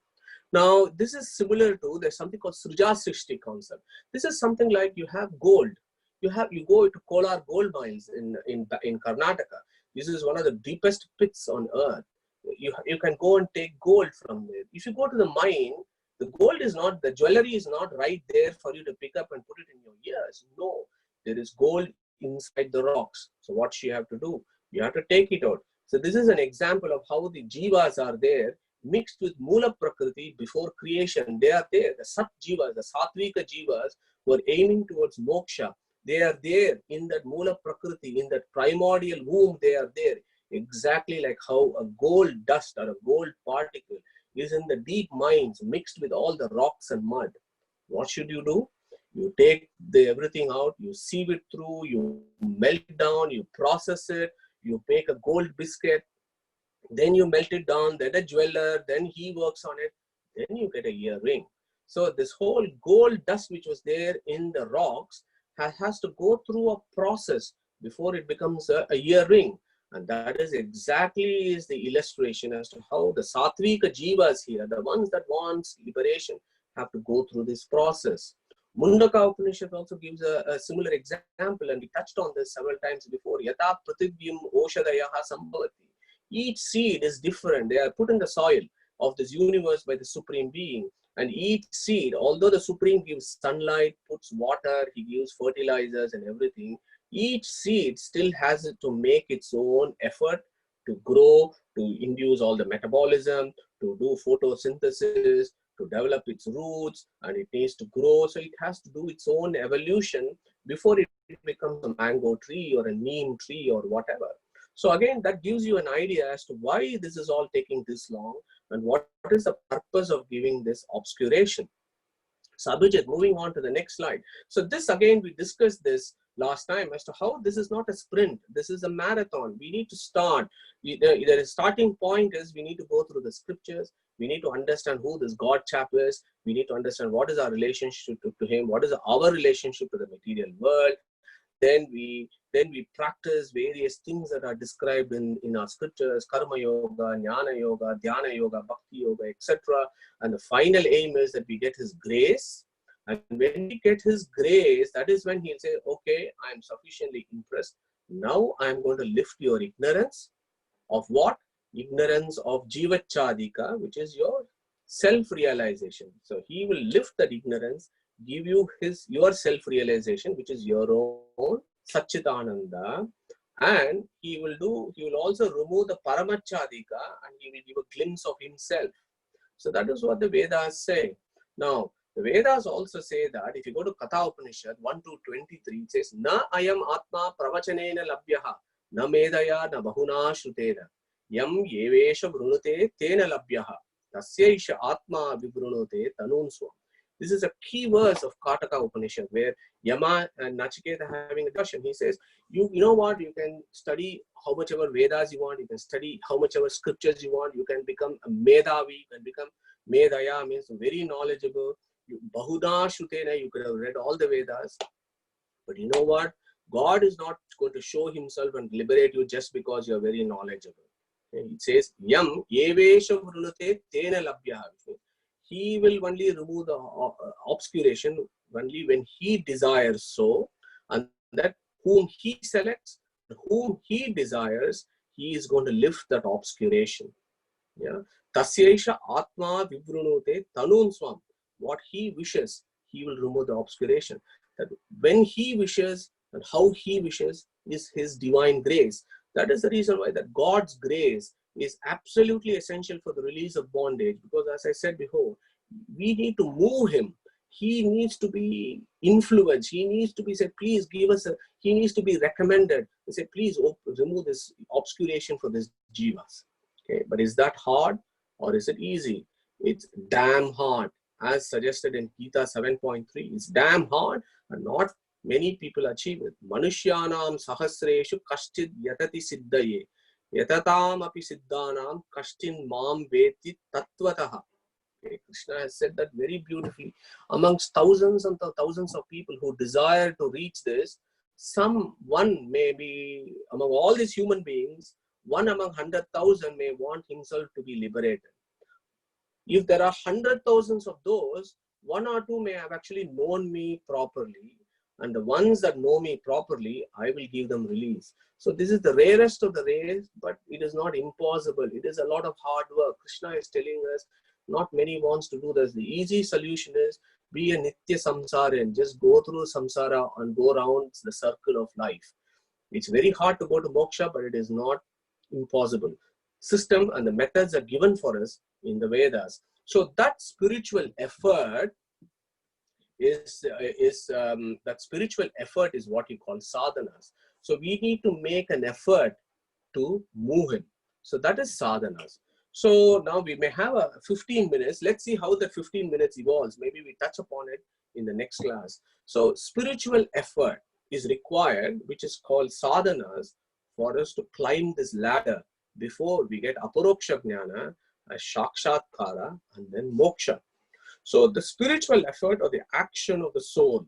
Now, this is similar to, there's something called Srija Srishti concept. This is something like you have gold. You go to Kolar gold mines in Karnataka. This is one of the deepest pits on earth. You can go and take gold from there. If you go to the mine, the gold is not, the jewelry is not right there for you to pick up and put it in your ears. No, there is gold inside the rocks. So what you have to do? You have to take it out. So this is an example of how the jivas are there, mixed with Mula Prakriti before creation. They are there, the Sat Jivas, the Satvika Jivas who are aiming towards moksha. They are there in that Mula Prakriti, in that primordial womb, they are there. Exactly like how a gold dust or a gold particle is in the deep mines mixed with all the rocks and mud. What should you do? You take everything out, you sieve it through, you melt it down, you process it, you make a gold biscuit, then you melt it down, then a jeweler, then he works on it, then you get a earring. So this whole gold dust which was there in the rocks has to go through a process before it becomes a earring. And that is exactly is the illustration as to how the Satvika Jivas here, the ones that want liberation, have to go through this process. Mundaka Upanishad also gives a similar example, and we touched on this several times before. Yata Pratibhyam Oshadayaha Sambhavati. Each seed is different. They are put in the soil of this universe by the Supreme Being. And each seed, although the Supreme gives sunlight, puts water, he gives fertilizers and everything, each seed still has to make its own effort to grow, to induce all the metabolism, to do photosynthesis, to develop its roots, and it needs to grow. So it has to do its own evolution before it becomes a mango tree or a neem tree or whatever. So again, that gives you an idea as to why this is all taking this long and what is the purpose of giving this obscuration. So Abhijit, moving on to the next slide. So this again, we discussed this last time as to how this is not a sprint. This is a marathon. We need to start. The starting point is we need to go through the scriptures. We need to understand who this God chap is. We need to understand what is our relationship to him. What is our relationship to the material world. Then we practice various things that are described in our scriptures, karma yoga, jnana yoga, dhyana yoga, bhakti yoga, etc. And the final aim is that we get his grace. And when we get his grace, that is when he'll say, okay, I am sufficiently impressed. Now I am going to lift your ignorance of what? Ignorance of jivachadika, which is your self-realization. So he will lift that ignorance, give you your self-realization, which is your own Satchitananda, and he will also remove the Paramachadika and he will give a glimpse of himself. So that is what the Vedas say. Now, the Vedas also say that if you go to Katha Upanishad 1-23, it says, Na ayam atma pravachanena labhyaha, na medaya na bahuna shrutena, yam yevesha brunute tena labhyaha, tasyaisha atma vibrunote tanun swam. This is a key verse of Kataka Upanishad where Yama and Nachiketa are having a discussion. He says, you know what, you can study how much ever Vedas you want, you can study how much ever scriptures you want, you can become a Medhavi, you can become Medaya, means very knowledgeable. Bahuda Shrutena, you could have read all the Vedas. But you know what? God is not going to show himself and liberate you just because you are very knowledgeable. It says, Yam Yevesha Vrunute Tena Labhyaha. He will only remove the obscuration only when he desires so, and that whom he selects, whom he desires, he is going to lift that obscuration. Yeah. Tasyaisha atma vibrunute tanun swam. what he wishes, he will remove the obscuration. That when he wishes and how he wishes is his divine grace. That is the reason why that God's grace is absolutely essential for the release of bondage. Because as I said before, we need to move him. He needs to be influenced. He needs to be said, please give us a, he needs to be recommended. He said, please remove this obscuration for this jivas. Okay, but is that hard or is it easy? It's damn hard. As suggested in Gita 7.3, it's damn hard and not many people achieve it. Manushyanam sahasreshu kashchid yatati siddhaye yatatam api siddhanam kashtin mam veti tattvataha. Okay, Krishna has said that very beautifully. Amongst thousands and thousands of people who desire to reach this, one may be, among all these human beings, one among 100,000 may want himself to be liberated. If there are 100,000 of those, one or two may have actually known me properly. And the ones that know me properly, I will give them release. So this is the rarest of the rare, but it is not impossible. It is a lot of hard work. Krishna is telling us, not many wants to do this. The easy solution is be a nitya samsara and just go through samsara and go around the circle of life. It's very hard to go to moksha, but it is not impossible. System and the methods are given for us in the Vedas. So that spiritual effort is what you call sadhanas. So we need to make an effort to move him. So that is sadhanas. So now we may have a 15 minutes. Let's see how the 15 minutes evolves. Maybe we touch upon it in the next class. So spiritual effort is required, which is called sadhanas, for us to climb this ladder before we get aparoksha jnana, shakshatkara, and then moksha. So the spiritual effort or the action of the soul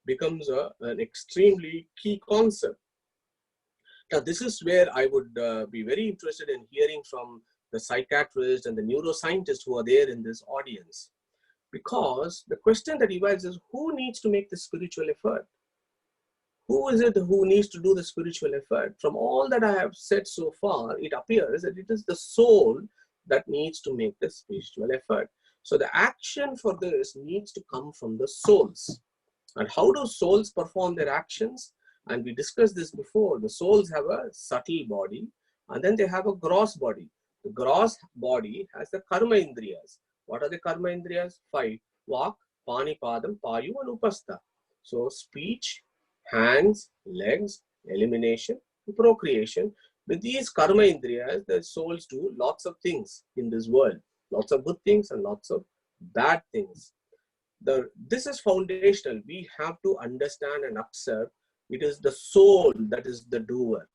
becomes an extremely key concept. Now, this is where I would be very interested in hearing from the psychiatrists and the neuroscientists who are there in this audience. Because the question that arises is, who needs to make the spiritual effort? Who is it who needs to do the spiritual effort? From all that I have said so far, it appears that it is the soul that needs to make the spiritual effort. So the action for this needs to come from the souls. And how do souls perform their actions? And we discussed this before. The souls have a subtle body and then they have a gross body. The gross body has the karma indriyas. What are the karma indriyas? 5. Vak, pani, padam, payu, and upastha. So speech, hands, legs, elimination, procreation. With these karma indriyas, the souls do lots of things in this world. Lots of good things and lots of bad things. This is foundational. We have to understand and accept it is the soul that is the doer.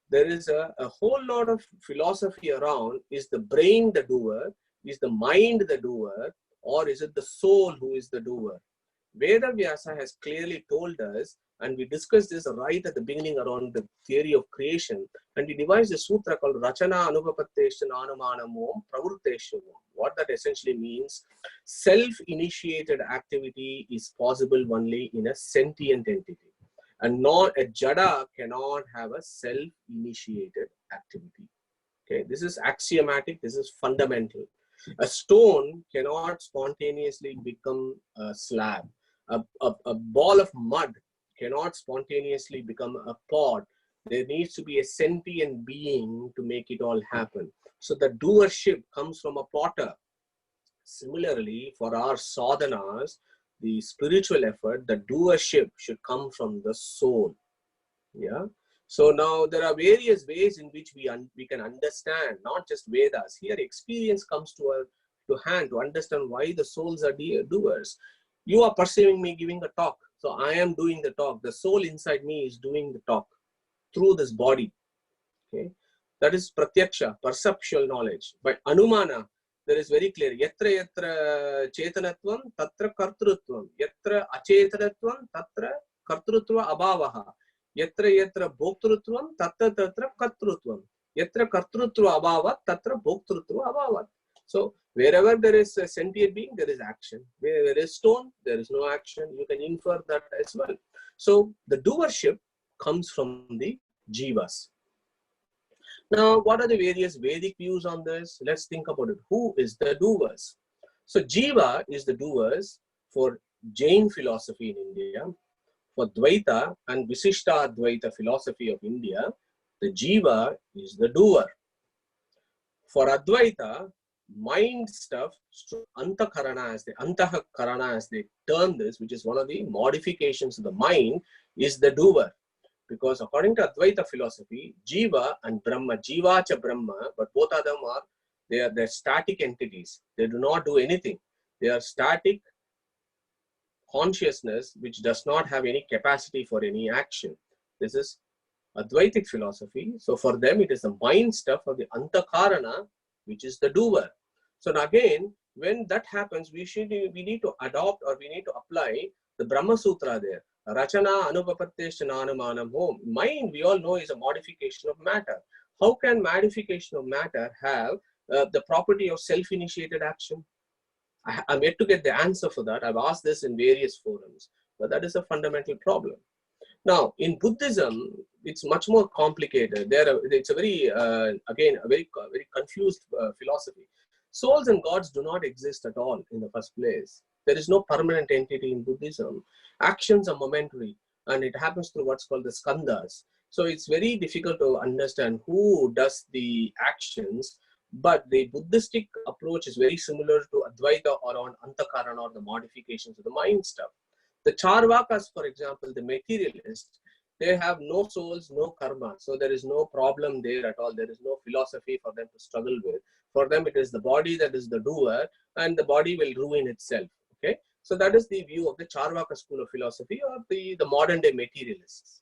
There is a whole lot of philosophy around, is the brain the doer, is the mind the doer, or is it the soul who is the doer? Veda Vyasa has clearly told us, and we discussed this right at the beginning around the theory of creation, and he devised a sutra called Rachana Anupapattesha Anumanamom Pravurtesha. What that essentially means, self-initiated activity is possible only in a sentient entity. And not a jada cannot have a self-initiated activity. Okay, this is axiomatic, this is fundamental. A stone cannot spontaneously become a slab. A ball of mud cannot spontaneously become a pot. There needs to be a sentient being to make it all happen. So the doership comes from a potter. Similarly, for our sadhanas, the spiritual effort, the doership should come from the soul. Yeah. So now there are various ways in which we can understand, not just Vedas. Here experience comes to hand to understand why the souls are doers. You are perceiving me giving a talk. So I am doing the talk. The soul inside me is doing the talk through this body. Okay. That is pratyaksha, perceptual knowledge. By anumana, there is very clear. Yatra yatra chetanatvam, tatra kartrutvam. Yatra acetanatvam, tatra kartrutva abhavaha. Yatra yatra bhoktrutvam, tatra kartrutvam. Yatra kartrutva abhavat, tatra bhoktrutva abhavat. So wherever there is a sentient being, there is action. Where there is stone, there is no action. You can infer that as well. So the doership comes from the jivas. Now, what are the various Vedic views on this? Let's think about it. Who is the doers? So Jiva is the doers for Jain philosophy in India. For Dvaita and Visishta Dvaita philosophy of India, the Jiva is the doer. For Advaita, mind stuff, Antakarana as they term this, which is one of the modifications of the mind, is the doer. Because according to Advaita philosophy, Jiva and Brahma, Jiva cha Brahma, but both of them are, they're static entities. They do not do anything. They are static consciousness which does not have any capacity for any action. This is Advaitic philosophy. So for them, it is the mind stuff of the Antakarana, which is the doer. So now again, when that happens, we need to adopt, or we need to apply the Brahmasutra there. Rachana anupapatteshananumanam home. Mind, we all know, is a modification of matter. How can modification of matter have the property of self-initiated action? I'm yet to get the answer for that. I've asked this in various forums, but that is a fundamental problem. Now, in Buddhism, it's much more complicated. It's a very, again, a very confused philosophy. Souls and gods do not exist at all in the first place. There is no permanent entity in Buddhism. Actions are momentary, and it happens through what's called the skandhas. So it's very difficult to understand who does the actions, but the Buddhistic approach is very similar to Advaita or on Antakarana, or the modifications of the mind stuff. The Charvakas, for example, the materialists, they have no souls, no karma. So there is no problem there at all. There is no philosophy for them to struggle with. For them, it is the body that is the doer, and the body will ruin itself. Okay. So that is the view of the Charvaka school of philosophy, or the modern day materialists.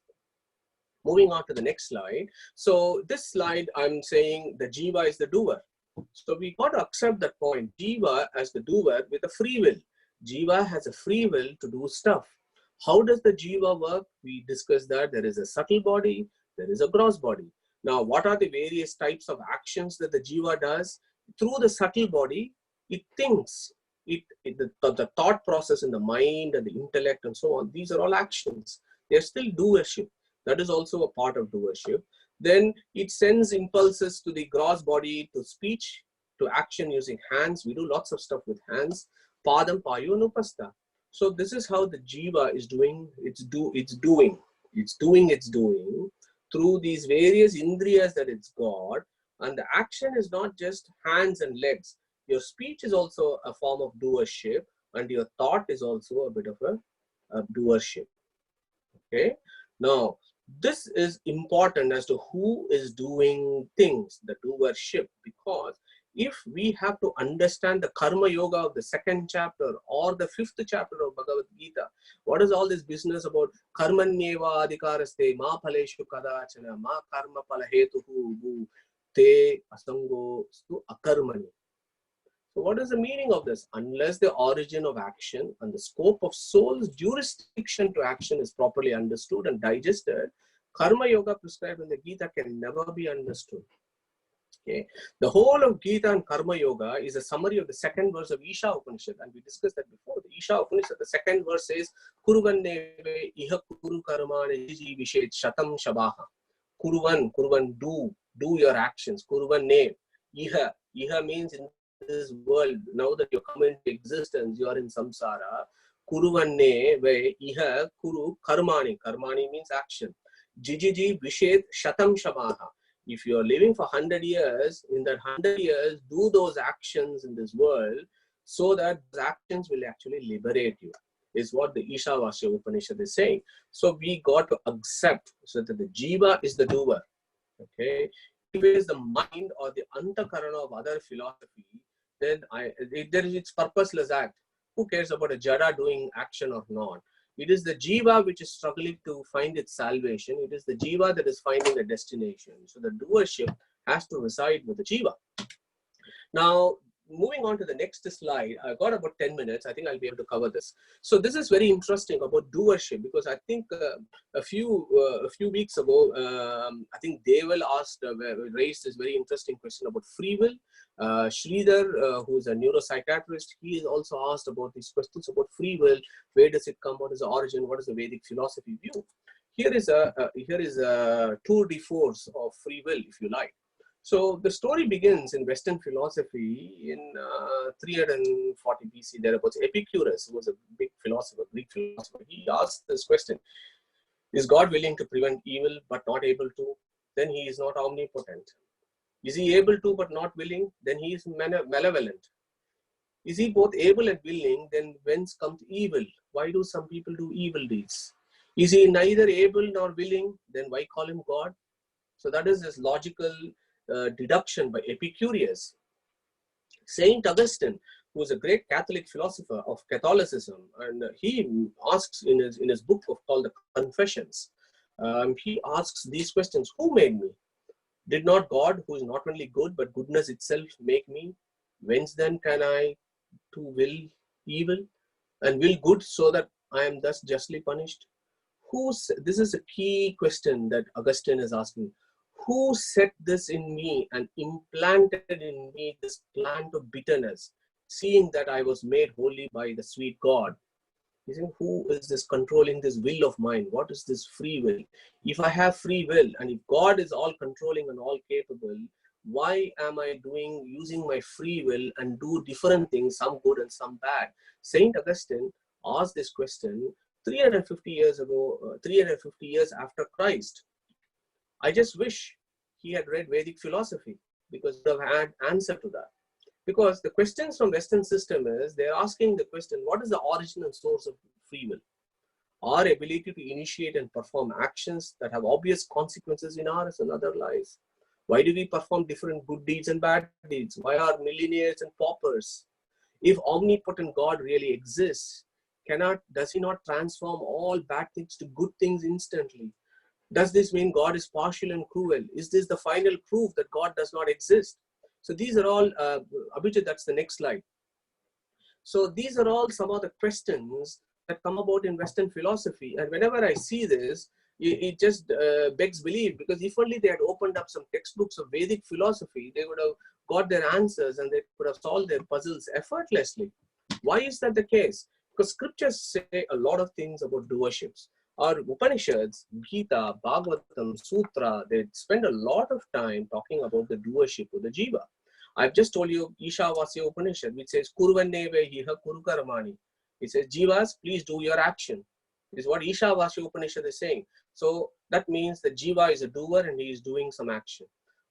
Moving on to the next slide. So this slide, I'm saying the Jiva is the doer. So we got to accept that point, Jiva as the doer with a free will. Jiva has a free will to do stuff. How does the Jiva work? We discussed that there is a subtle body, there is a gross body. Now, what are the various types of actions that the Jiva does? Through the subtle body, it thinks. The thought process in the mind and the intellect and so on, these are all actions. They are still doership. That is also a part of doership. Then it sends impulses to the gross body, to speech, to action using hands. We do lots of stuff with hands. Padam payo nupasta. So this is how the Jiva is doing its doing through these various indriyas that it's got. And the action is not just hands and legs. Your speech is also a form of doership, and your thought is also a bit of a doership. Okay. Now, this is important as to who is doing things, the doership, because if we have to understand the karma yoga of the 2nd chapter or the 5th chapter of Bhagavad Gita, what is all this business about karmanyeva adhikaraste ma phaleshu kadachana ma karma palahetuhu te asango stu akarmani. So what is the meaning of this? Unless the origin of action and the scope of soul's jurisdiction to action is properly understood and digested, karma yoga prescribed in the Gita can never be understood. Okay. The whole of Gita and Karma Yoga is a summary of the 2nd verse of Isha Upanishad, and we discussed that before. The Isha Upanishad, the 2nd verse says, Kuruvanneve iha kuru karmane jivishet shatam shabaha. Kuruvan, do your actions. Kuruvanne, iha means in this world, now that you come into existence, you are in samsara. Kuruvanne ve iha kuru karmani. Karmani means action. Jijiji vishet shatam shabaha. If you are living for 100 years, in that 100 years, do those actions in this world so that those actions will actually liberate you, is what the Ishavasya Upanishad is saying. So we got to accept so that the Jiva is the doer. Okay. If it is the mind or the Antakarana of other philosophy, then it's purposeless act. Who cares about a Jada doing action or not? It is the Jiva which is struggling to find its salvation. It is the Jiva that is finding a destination. So the doership has to reside with the Jiva. Now, moving on to the next slide, I've got about 10 minutes. I think I'll be able to cover this. So this is very interesting about doership, because I think a few weeks ago, I think Deval raised this very interesting question about free will. Sridhar, who is a neuropsychiatrist, he is also asked about these questions about free will. Where does it come? What is the origin? What is the Vedic philosophy view? Here is a tour de force of free will, if you like. So the story begins in Western philosophy in 340 BC. Thereabouts, Epicurus, who was a big philosopher, Greek philosopher, he asked this question: is God willing to prevent evil but not able to? Then he is not omnipotent. Is he able to but not willing? Then he is malevolent. Is he both able and willing? Then whence comes evil? Why do some people do evil deeds? Is he neither able nor willing? Then why call him God? So that is this logical deduction by Epicurus. Saint Augustine, who is a great Catholic philosopher of Catholicism, and he asks in his book called the Confessions, he asks these questions: who made me? Did not God, who is not only good but goodness itself, make me? Whence then can I to will evil and will good, so that I am thus justly punished? This is a key question that Augustine is asking. Who set this in me and implanted in me this plant of bitterness, seeing that I was made holy by the sweet God? You see, who is this controlling this will of mine? What is this free will? If I have free will, and if God is all controlling and all capable, why am I using my free will and do different things, some good and some bad? Saint Augustine asked this question 350 years ago, 350 years after Christ. I just wish he had read Vedic philosophy, because he would have had answer to that. Because the questions from Western system is, they're asking the question: what is the origin and source of free will? Our ability to initiate and perform actions that have obvious consequences in ours and other lives. Why do we perform different good deeds and bad deeds? Why are millionaires and paupers? If omnipotent God really exists, does he not transform all bad things to good things instantly? Does this mean God is partial and cruel? Is this the final proof that God does not exist? So these are all, Abhijit, that's the next slide. So these are all some of the questions that come about in Western philosophy. And whenever I see this, it just begs belief, because if only they had opened up some textbooks of Vedic philosophy, they would have got their answers and they could have solved their puzzles effortlessly. Why is that the case? Because scriptures say a lot of things about doerships. Our Upanishads, Gita, Bhagavatam, Sutra, they spend a lot of time talking about the doership of the jiva. I've just told you Ishavasya Upanishad, which says Kurvanneva hiha kuru karmani. It says, Jivas, please do your action. This is what Ishavasya Upanishad is saying. So that means the jiva is a doer and he is doing some action.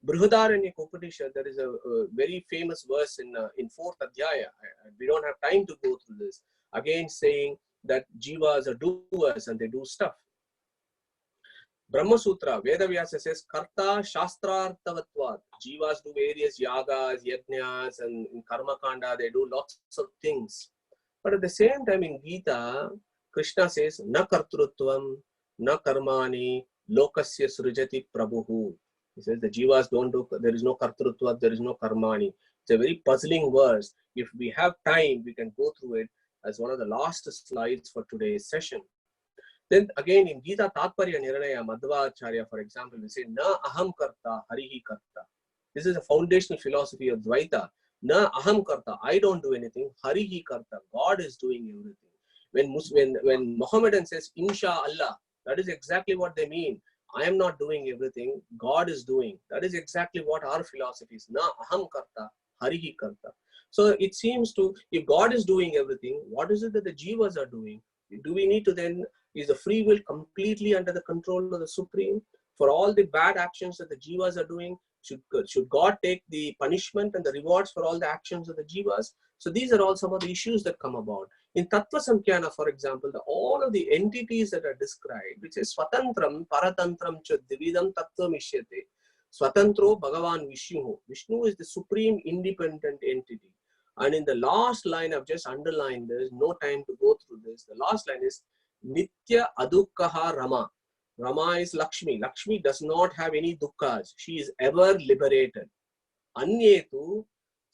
Brihadaranyaka Upanishad, there is a very famous verse in 4th Adhyaya. We don't have time to go through this. Again saying that jivas are doers and they do stuff. Brahmasutra, Veda Vyasa says, Karta Shastrartavatvat. Jivas do various yagas, yajnas, and in Karma Kanda, they do lots of things. But at the same time in Gita, Krishna says, Na kartrutvam, na karmani, lokasya srujati prabhuhu. He says the jivas don't do, there is no kartrutva, there is no karmani. It's a very puzzling verse. If we have time, we can go through it as one of the last slides for today's session. Then again in Gita Tatparya Nirnaya, Madhvacharya, for example, we say, Na aham karta, harihi karta. This is a foundational philosophy of Dvaita. Na aham karta, I don't do anything, harihi karta, God is doing everything. When Mohammedan says, Insha Allah, that is exactly what they mean. I am not doing everything, God is doing. That is exactly what our philosophy is. Na aham karta, harihi karta. So it seems to, if God is doing everything, what is it that the jivas are doing? Do we need to then, is the free will completely under the control of the Supreme? For all the bad actions that the jivas are doing, should God take the punishment and the rewards for all the actions of the jivas? So these are all some of the issues that come about. In Tattva Samkhya, for example, all of the entities that are described, which is Swatantram, Paratantram, cha Dividam Tattva Mishyate. Swatantro Bhagavan Vishnu. Vishnu is the supreme independent entity. And in the last line, I've just underlined this, no time to go through this. The last line is Nitya Adukkaha Rama. Rama is Lakshmi. Lakshmi does not have any dukkhas. She is ever liberated. Anyetu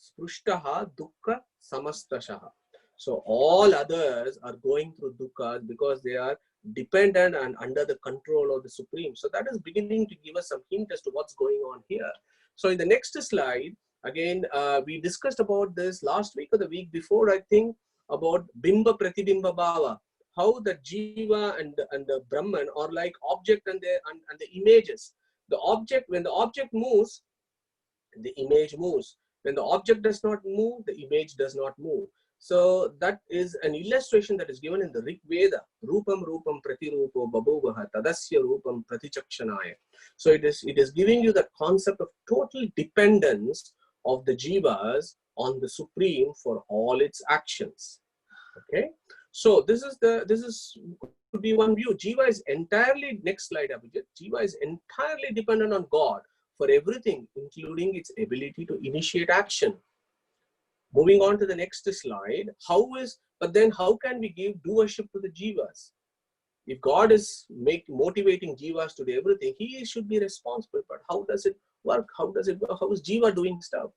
Sprushtaha Dukkha Samastashaha. So all others are going through dukkhas because they are dependent and under the control of the Supreme. So that is beginning to give us some hint as to what's going on here. So in the next slide, again, we discussed about this last week or the week before, I think, about Bimba Pratibimba Bhava. How the Jiva and the Brahman are like object and the images. The object, when the object moves, the image moves. When the object does not move, the image does not move. So that is an illustration that is given in the Rig Veda. Rupam rupam pratirupo babhuvaha tadasya rupam pratichakshanaya. So it is giving you the concept of total dependence of the jivas on the Supreme for all its actions. Okay. So this could be one view. Jiva is entirely, next slide, Abhijit. Jiva is entirely dependent on God for everything, including its ability to initiate action. Moving on to the next slide, but then how can we give doership to the jivas? If God is motivating jivas to do everything, he should be responsible. But how does it work? How is jiva doing stuff?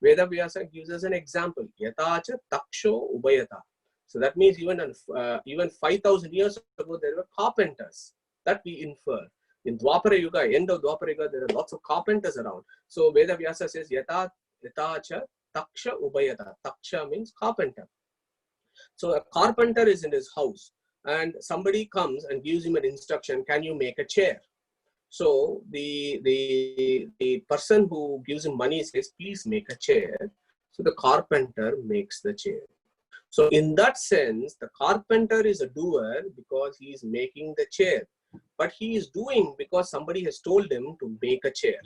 Veda Vyasa gives us an example. Yatacha taksho ubayata. So that means even 5,000 years ago, there were carpenters. That we infer. In Dwapara Yuga, end of Dwapara Yuga, there are lots of carpenters around. So Veda Vyasa says, Yatacha taksha ubayata. Taksha means carpenter. So a carpenter is in his house and somebody comes and gives him an instruction, can you make a chair? So the person who gives him money says, please make a chair. So the carpenter makes the chair. So in that sense, the carpenter is a doer because he is making the chair. But he is doing because somebody has told him to make a chair.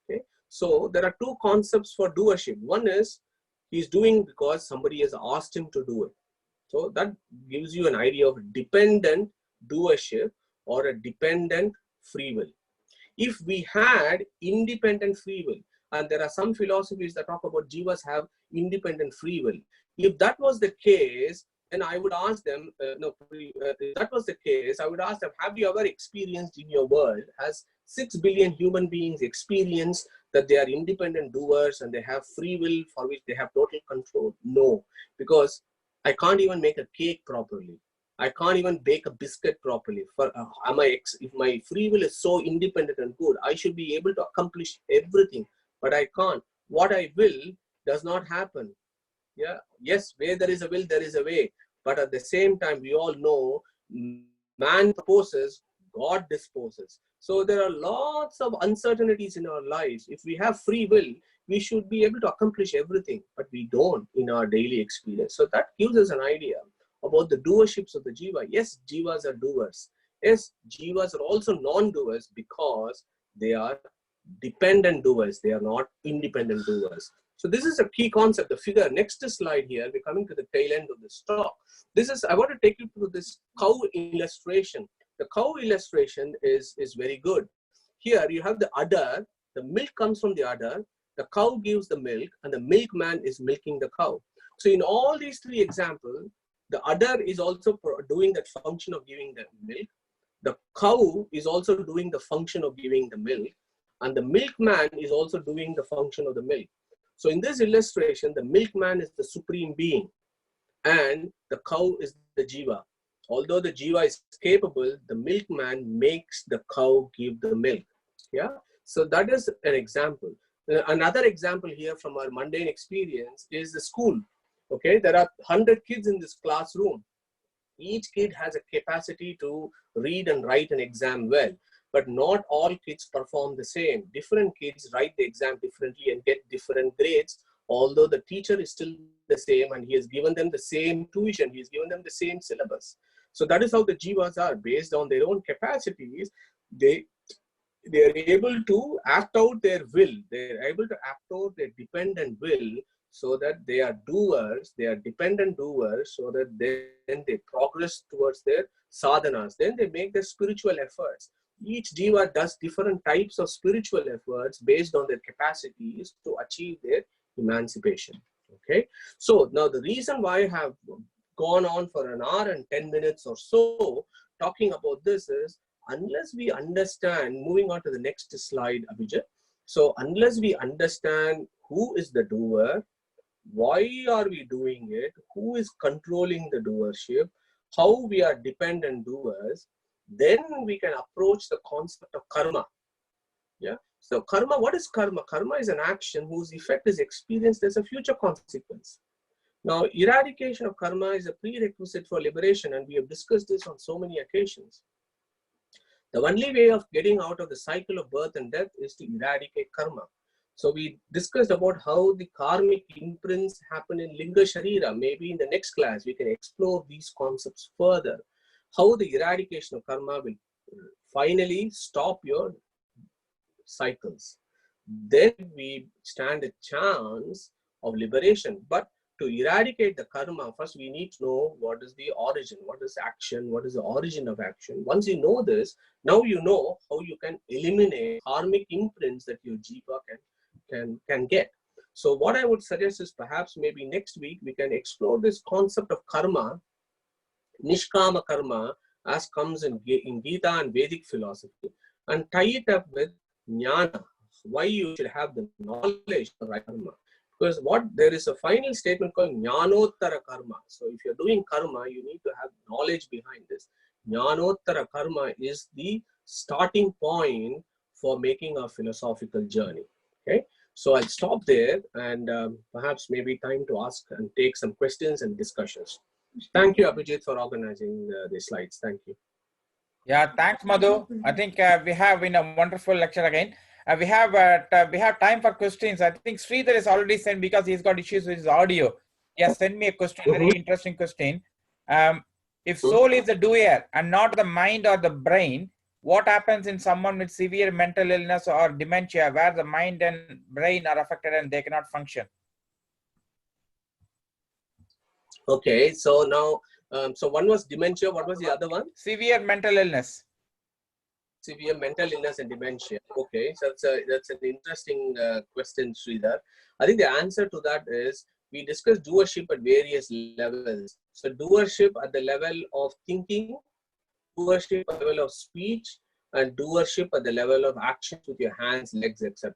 Okay? So there are two concepts for doership. One is he is doing because somebody has asked him to do it. So that gives you an idea of dependent doership or a dependent free will. If we had independent free will, and there are some philosophies that talk about jivas have independent free will. If that was the case, then I would ask them, if that was the case, I would ask them, have you ever experienced in your world, has 6 billion human beings experienced that they are independent doers and they have free will for which they have total control? No, because I can't even make a cake properly. I can't even bake a biscuit properly. If my free will is so independent and good, I should be able to accomplish everything, but I can't. What I will does not happen. Yeah. Yes, where there is a will, there is a way. But at the same time, we all know man proposes, God disposes. So there are lots of uncertainties in our lives. If we have free will, we should be able to accomplish everything, but we don't in our daily experience. So that gives us an idea about the doerships of the jiva. Yes, jivas are doers. Yes, jivas are also non-doers because they are dependent doers. They are not independent doers. So this is a key concept. The figure, next slide here, we're coming to the tail end of this talk. I want to take you through this cow illustration. The cow illustration is very good. Here you have the udder, the milk comes from the udder, the cow gives the milk, and the milkman is milking the cow. So in all these three examples, the udder is also doing that function of giving the milk. The cow is also doing the function of giving the milk, and the milkman is also doing the function of the milk. So in this illustration, the milkman is the supreme being and the cow is the jiva. Although the jiva is capable, the milkman makes the cow give the milk. Yeah. So that is an example. Another example here from our mundane experience is the school. Okay. There are 100 kids in this classroom. Each kid has a capacity to read and write an exam well. But not all kids perform the same. Different kids write the exam differently and get different grades, although the teacher is still the same and he has given them the same tuition, he has given them the same syllabus. So that is how the jivas are. Based on their own capacities, they are able to act out their will. They are able to act out their dependent will so that they are doers, they are dependent doers, so that then they progress towards their sadhanas. Then they make their spiritual efforts. Each jiva does different types of spiritual efforts based on their capacities to achieve their emancipation. Okay. So now the reason why I have gone on for an hour and 10 minutes or so talking about this is, unless we understand, moving on to the next slide, Abhijit. So unless we understand who is the doer, why are we doing it, who is controlling the doership, how we are dependent doers, then we can approach the concept of karma. Yeah. So karma, what is karma? Karma is an action whose effect is experienced as a future consequence. Now, eradication of karma is a prerequisite for liberation, and we have discussed this on so many occasions. The only way of getting out of the cycle of birth and death is to eradicate karma. So we discussed about how the karmic imprints happen in Linga Sharira. Maybe in the next class, we can explore these concepts further. How the eradication of karma will finally stop your cycles. Then we stand a chance of liberation. But to eradicate the karma, first we need to know what is the origin, what is action, what is the origin of action. Once you know this, now you know how you can eliminate karmic imprints that your jiva can get. So what I would suggest is perhaps maybe next week we can explore this concept of karma, nishkama karma, as comes in Gita and Vedic philosophy, and tie it up with jnana, why you should have the knowledge of right karma. Because there is a final statement called jnanottara karma. So if you're doing karma, you need to have knowledge behind this. Jnanottara karma is the starting point for making a philosophical journey. Okay, so I'll stop there, and perhaps maybe time to ask and take some questions and discussions. Thank you, Abhijit, for organizing the slides. Thank you. Yeah, thanks, Madhu. I think we have been a wonderful lecture again. We have time for questions. I think Sridhar is already sent, because he's got issues with his audio. He has sent me a question, very interesting question. If soul is the doer and not the mind or the brain, what happens in someone with severe mental illness or dementia, where the mind and brain are affected and they cannot function? Okay, so now, so one was dementia. What was the other one? Severe mental illness. Severe mental illness and dementia. Okay, so that's an interesting question, Sridhar. I think the answer to that is we discussed doership at various levels. So doership at the level of thinking, doership at the level of speech, and doership at the level of actions with your hands, legs, etc.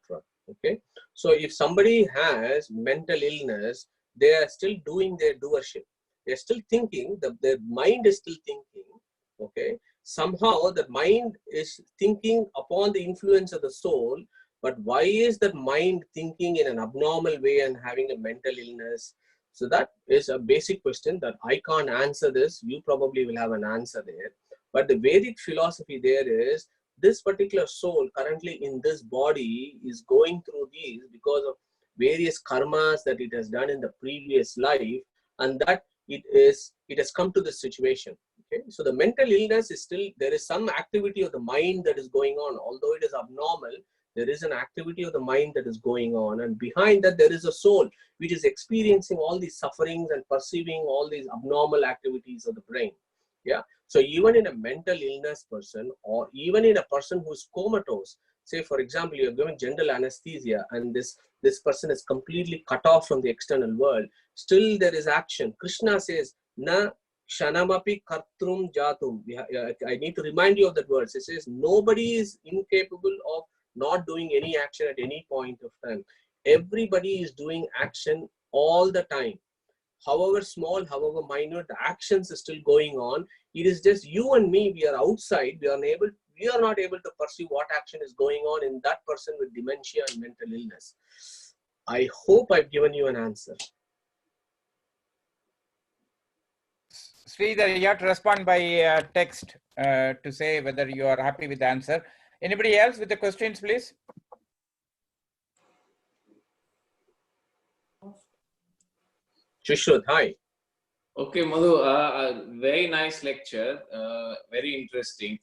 Okay, so if somebody has mental illness, they are still doing their doership. They're still thinking, their mind is still thinking. Okay, somehow the mind is thinking upon the influence of the soul, but why is that mind thinking in an abnormal way and having a mental illness? So that is a basic question that I can't answer this. You probably will have an answer there. But the Vedic philosophy there is, this particular soul currently in this body is going through these because of various karmas that it has done in the previous life, and that it has come to this situation. Okay, so the mental illness is still, there is some activity of the mind that is going on. Although it is abnormal, there is an activity of the mind that is going on, and behind that there is a soul which is experiencing all these sufferings and perceiving all these abnormal activities of the brain. Yeah, so even in a mental illness person, or even in a person who is comatose, say for example you are given general anesthesia and this person is completely cut off from the external world, still there is action. Krishna says, na Shanamapi Kartrum Jatum. I need to remind you of that verse. It says nobody is incapable of not doing any action at any point of time. Everybody is doing action all the time. However small, however minute, the actions are still going on. It is just you and me, we are outside. We are not able to perceive what action is going on in that person with dementia and mental illness. I hope I've given you an answer. Sridhar, you have to respond by text to say whether you are happy with the answer. Anybody else with the questions, please? Shishrut, hi. Okay, Madhu, very nice lecture, very interesting.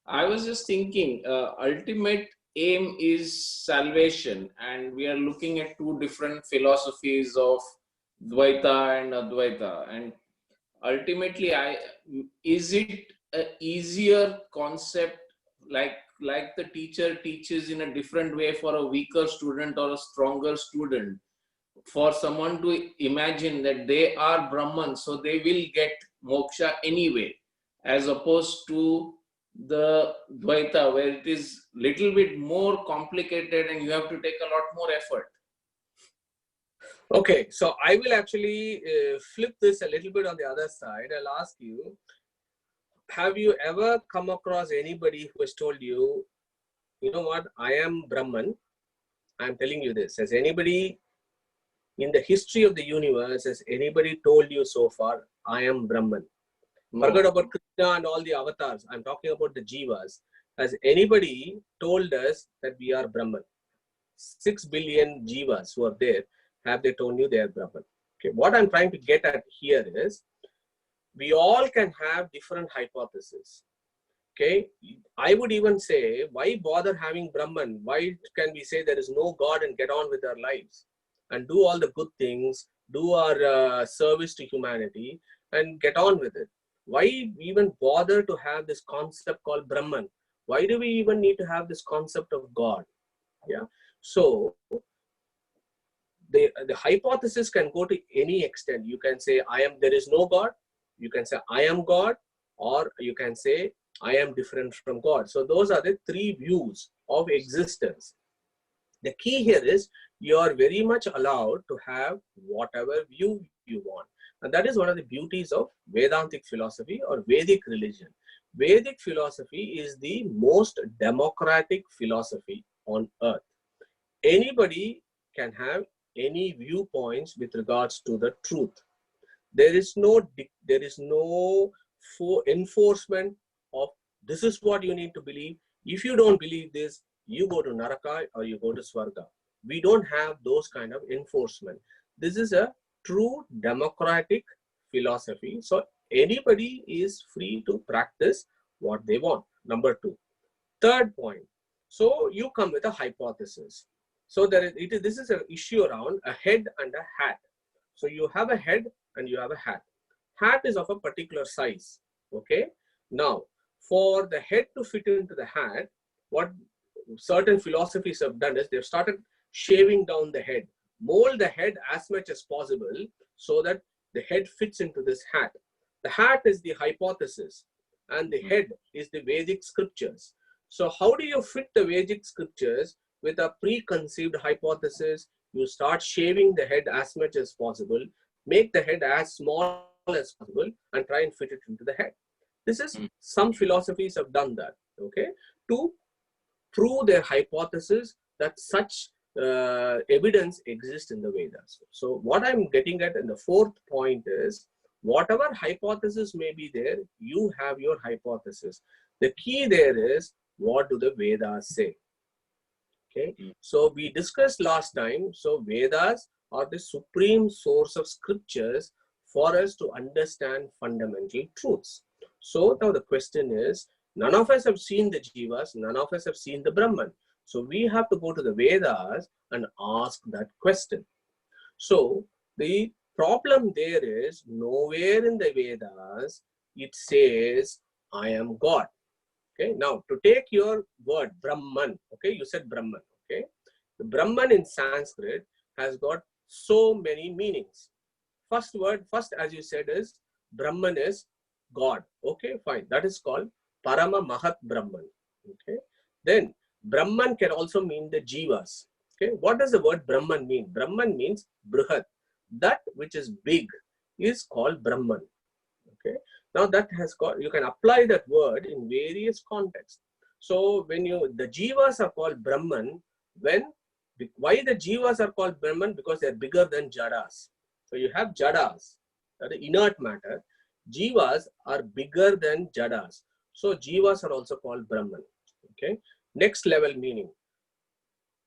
I was just thinking, ultimate aim is salvation, and we are looking at two different philosophies of Dvaita and Advaita, and ultimately, is it an easier concept, like the teacher teaches in a different way for a weaker student or a stronger student, for someone to imagine that they are Brahman, so they will get moksha anyway, as opposed to the Dvaita, where it is little bit more complicated and you have to take a lot more effort. Okay, so I will actually flip this a little bit on the other side. I'll ask you, have you ever come across anybody who has told you, you know what, I am Brahman, I'm telling you this. Has anybody in the history of the universe, has anybody told you so far, I am Brahman? No. Forget about Krishna and all the avatars. I'm talking about the jivas. Has anybody told us that we are Brahman? 6 billion jivas who are there, have they told you they are Brahman? Okay, what I'm trying to get at here is, we all can have different hypotheses. Okay, I would even say, why bother having Brahman? Why can we say there is no God and get on with our lives and do all the good things, do our service to humanity and get on with it? Why even bother to have this concept called Brahman? Why do we even need to have this concept of God? Yeah. So the hypothesis can go to any extent. You can say, there is no God. You can say, I am God. Or you can say, I am different from God. So those are the three views of existence. The key here is, you are very much allowed to have whatever view you want. And that is one of the beauties of Vedantic philosophy or Vedic religion. Vedic philosophy is the most democratic philosophy on earth. Anybody can have any viewpoints with regards to the truth. There is no enforcement of this is what you need to believe. If you don't believe this, you go to Naraka or you go to Swarga. We don't have those kind of enforcement. This is a true democratic philosophy. So anybody is free to practice what they want. Number two. Third point. So you come with a hypothesis. So this is an issue around a head and a hat. So you have a head and you have a hat. Hat is of a particular size. Okay. Now, for the head to fit into the hat, what certain philosophies have done is they've started shaving down the head, mold the head as much as possible so that the head fits into this hat. The hat is the hypothesis and the head is the Vedic scriptures. So how do you fit the Vedic scriptures with a preconceived hypothesis? You start shaving the head as much as possible, make the head as small as possible and try and fit it into the head. This is, some philosophies have done that, okay, to prove their hypothesis that such evidence exists in the Vedas. So what I'm getting at in the fourth point is, whatever hypothesis may be there, you have your hypothesis. The key there is, what do the Vedas say? Okay, so we discussed last time, so Vedas are the supreme source of scriptures for us to understand fundamental truths. So now the question is, none of us have seen the Jivas, none of us have seen the Brahman. So we have to go to the Vedas and ask that question. So the problem there is, nowhere in the Vedas it says, I am God. Okay, now to take your word Brahman, okay, you said Brahman, okay. The Brahman in Sanskrit has got so many meanings. First, as you said, is Brahman is God. Okay, fine. That is called Parama Mahat Brahman. Okay. Then Brahman can also mean the Jivas. Okay. What does the word Brahman mean? Brahman means Brihat. That which is big is called Brahman. Okay. Now that has got, you can apply that word in various contexts. So when the Jivas are called Brahman, why the Jivas are called Brahman? Because they are bigger than Jadas. So you have Jadas, that is inert matter. Jivas are bigger than Jadas. So Jivas are also called Brahman. Okay. Next level meaning.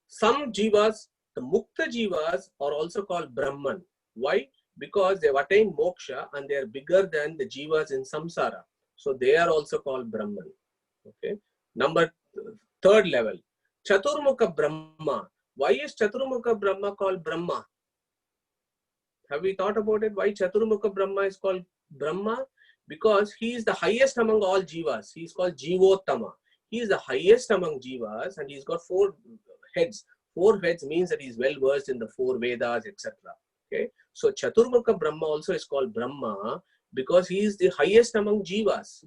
Some Jivas, the Mukta Jivas are also called Brahman. Why? Because they have attained moksha and they are bigger than the Jivas in samsara. So they are also called Brahman. Okay. Third level. Chaturmukha Brahma. Why is Chaturmukha Brahma called Brahma? Have we thought about it? Why Chaturmukha Brahma is called Brahma? Because he is the highest among all Jivas. He is called Jivottama. He is the highest among Jivas and he's got 4 heads. 4 heads means that he is well versed in the 4 Vedas, etc. Okay. So Chaturmukha Brahma also is called Brahma because he is the highest among Jivas.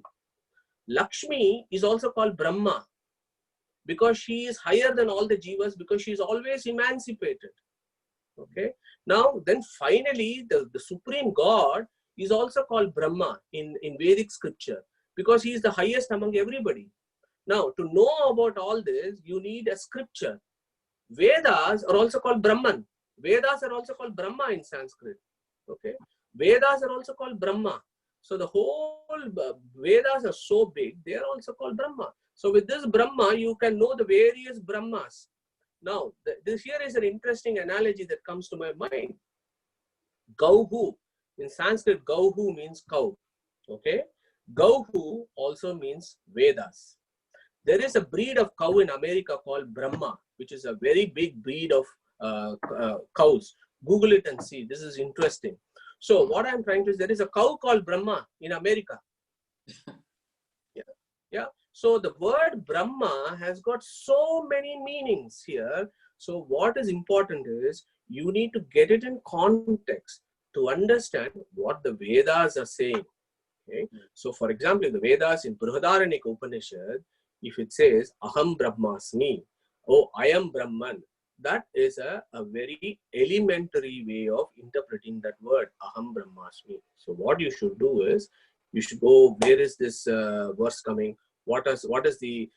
Lakshmi is also called Brahma because she is higher than all the Jivas because she is always emancipated. Okay. Now, then finally, the Supreme God is also called Brahma in Vedic scripture because he is the highest among everybody. Now, to know about all this, you need a scripture. Vedas are also called Brahman. Vedas are also called Brahma in Sanskrit. Okay. Vedas are also called Brahma. So the whole Vedas are so big, they are also called Brahma. So with this Brahma, you can know the various Brahmas. Now, this here is an interesting analogy that comes to my mind. Gauhu, in Sanskrit, Gauhu means cow. Okay, Gauhu also means Vedas. There is a breed of cow in America called Brahma, which is a very big breed of cows. Google it and see. This is interesting. So what I'm trying to say, there is a cow called Brahma in America. Yeah. So the word Brahma has got so many meanings here. So what is important is you need to get it in context to understand what the Vedas are saying. Okay. So for example, in the Vedas in Brihadaranyaka Upanishad, if it says Aham Brahmasmi, oh, I am Brahman, that is a very elementary way of interpreting that word, Aham Brahmasmi. So what you should do is, you should go, where is this verse coming? What is the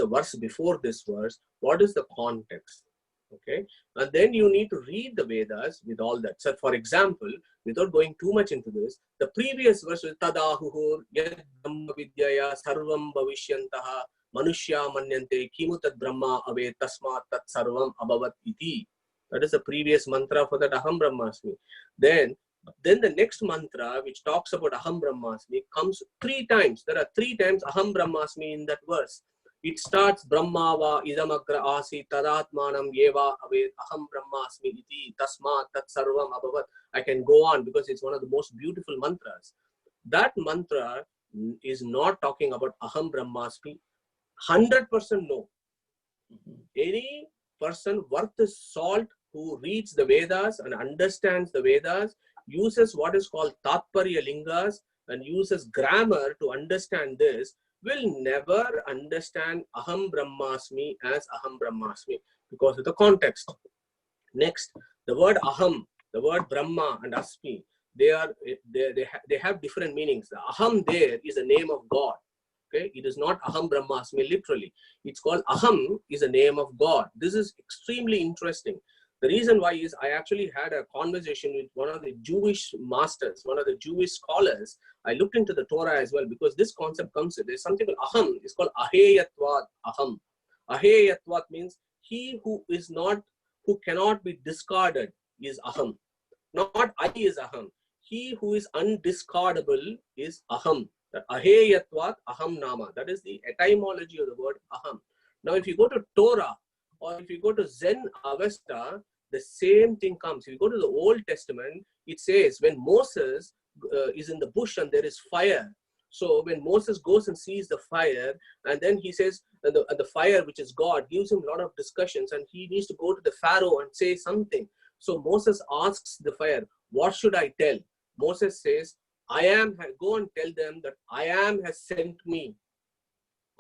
verse before this verse? What is the context? Okay, and then you need to read the Vedas with all that. So for example, without going too much into this, the previous verse is Tadahuhur Yad Brahma Vidyaya Sarvam Bhavishyantaha Manushya Manyante Kimutat Brahma Ave Tasmat Tat Sarvam Abhavat Iti. That is the previous mantra for that Aham Brahmasmi. Then the next mantra, which talks about Aham Brahmasmi, comes 3 times. There are 3 times Aham Brahmasmi in that verse. It starts Brahmava idamagra asi tadatmanam yeva ave aham brahmasmi iti tasmat tat sarvam abhavat. I can go on because it's one of the most beautiful mantras. That mantra is not talking about Aham Brahmasmi. 100% no. Any person worth his salt who reads the Vedas and understands the Vedas, uses what is called Tatparya Lingas and uses grammar to understand this, will never understand Aham Brahmasmi as Aham Brahmasmi because of the context. Next, the word Aham, the word Brahma and Asmi, they have different meanings. The Aham there is a name of God. Okay, it is not Aham Brahmasmi literally. It's called Aham is a name of God. This is extremely interesting. The reason why is I actually had a conversation with one of the Jewish masters, one of the Jewish scholars. I looked into the Torah as well because this concept comes in. There's something called Aham. It's called Aheyatvat Aham. Aheyatvat means he who cannot be discarded is Aham. Not I is Aham. He who is undiscardable is Aham. That Aheyatvat Aham Nama. That is the etymology of the word Aham. Now, if you go to Torah or if you go to Zen Avesta, the same thing comes. If you go to the Old Testament, it says when Moses is in the bush and there is fire. So when Moses goes and sees the fire, and then he says, the fire, which is God, gives him a lot of discussions, and he needs to go to the Pharaoh and say something. So Moses asks the fire, what should I tell? Moses says, go and tell them that I am has sent me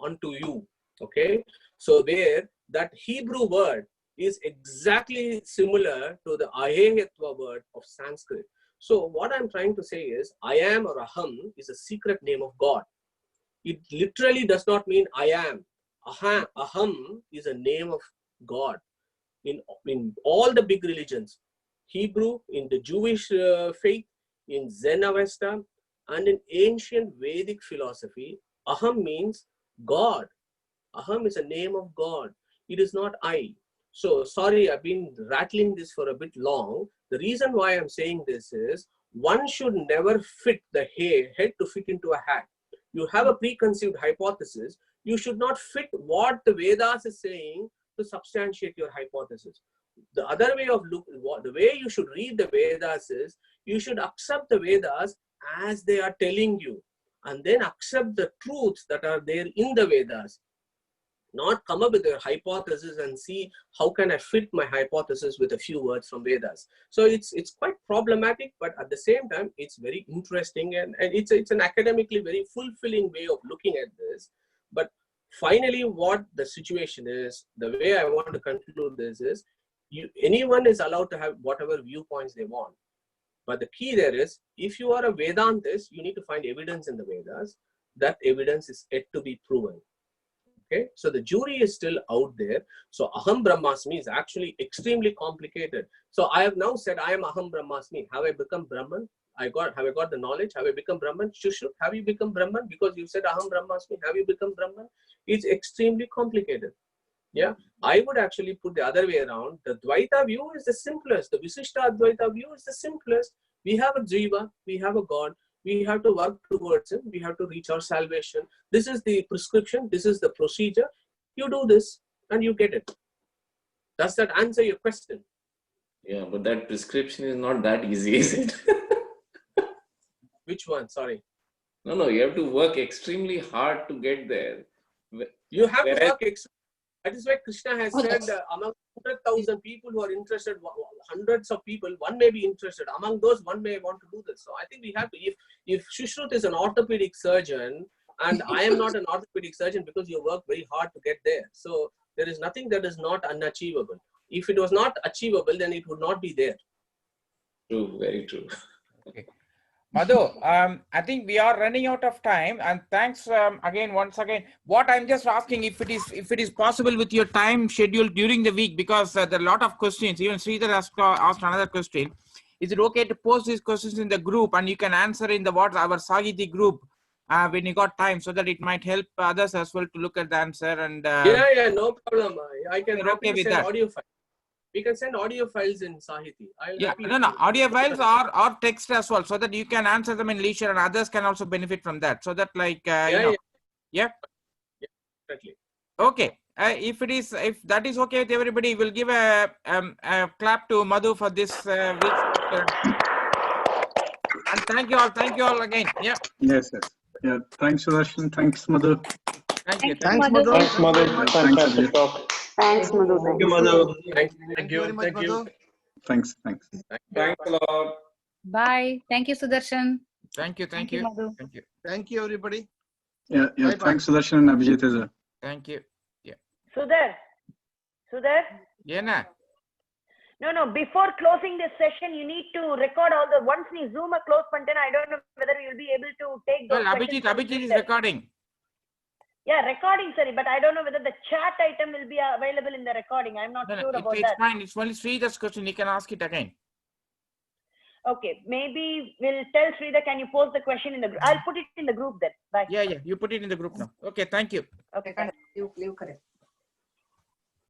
unto you. Okay. So there, that Hebrew word is exactly similar to the Aheyatva word of Sanskrit. So what I'm trying to say is, I am or Aham is a secret name of God. It literally does not mean I am. Aham is a name of God. In all the big religions, Hebrew, in the Jewish faith, in Zen Avesta, and in ancient Vedic philosophy, Aham means God. Aham is a name of God. It is not I. So, sorry, I've been rattling this for a bit long. The reason why I'm saying this is, one should never fit the head to fit into a hat. You have a preconceived hypothesis. You should not fit what the Vedas is saying to substantiate your hypothesis. The other way of the way you should read the Vedas is, you should accept the Vedas as they are telling you, and then accept the truths that are there in the Vedas. Not come up with a hypothesis and see how can I fit my hypothesis with a few words from Vedas. So it's quite problematic, but at the same time, it's very interesting, and it's an academically very fulfilling way of looking at this. But finally, what the situation is, the way I want to conclude this is, anyone is allowed to have whatever viewpoints they want. But the key there is, if you are a Vedantist, you need to find evidence in the Vedas. That evidence is yet to be proven. Okay, so the jury is still out there. So Aham Brahmasmi is actually extremely complicated. So I have now said I am Aham Brahmasmi. Have I become Brahman? Have I got the knowledge? Have I become Brahman? Shushrup, have you become Brahman? Because you said Aham Brahmasmi, have you become Brahman? It's extremely complicated. Yeah, I would actually put the other way around. The Dvaita view is the simplest. The Visishta Advaita view is the simplest. We have a Jiva, we have a God. We have to work towards him. We have to reach our salvation. This is the prescription. This is the procedure. You do this and you get it. Does that answer your question? Yeah, but that prescription is not that easy, is it? Which one? Sorry. No, you have to work extremely hard to get there. You have to Whereas- work extra. That is why Krishna has said among 100,000 people who are interested, hundreds of people, one may be interested. Among those, one may want to do this. So I think we have to, if Shushrut is an orthopedic surgeon, and I am not an orthopedic surgeon because you work very hard to get there. So there is nothing that is not unachievable. If it was not achievable, then it would not be there. True, very true. Okay. Madhu, I think we are running out of time, and thanks once again. What I'm just asking, if it is possible with your time schedule during the week, because there are a lot of questions. Even Sridhar asked another question. Is it okay to post these questions in the group, and you can answer in the our Sagiti group when you got time, so that it might help others as well to look at the answer? And Yeah, no problem. I can okay with send that. audio files. We can send audio files in Sahiti. Audio files or text as well, so that you can answer them in leisure, and others can also benefit from that. So that Definitely. Okay. If that is okay with everybody, we'll give a clap to Madhu for this week's lecture. And thank you all again. Yeah. Yes. Yeah. Thanks, Sudarshan. Thanks, Madhu. Thank you. Thanks, Madhu. Thanks, Madhu. Fantastic talk. Thanks, Madhu. Thank you, Madhu. Thank you very much, Madhu. Thanks. Thanks a lot. Bye. Thank you, Sudarshan. Thank you. Madhu. Thank you. Thank you, everybody. Yeah. Bye-bye. Thanks, Sudarshan and Abhijit as well. Thank you. Sudhir? Yeah, na. No, before closing this session, you need to record all the, once we Zoom a close content, I don't know whether you'll be able to take those Well, questions. Abhijit is recording. Yeah, recording, sorry, but I don't know whether the chat item will be available in the recording. I'm not sure about It's that. fine. It's only Sridhar's question. You can ask it again. Okay, maybe we'll tell Sridhar, can you post the question in the group? I'll put it in the group then. Bye. Yeah. You put it in the group now. Okay, thank you. Okay, Leave correct.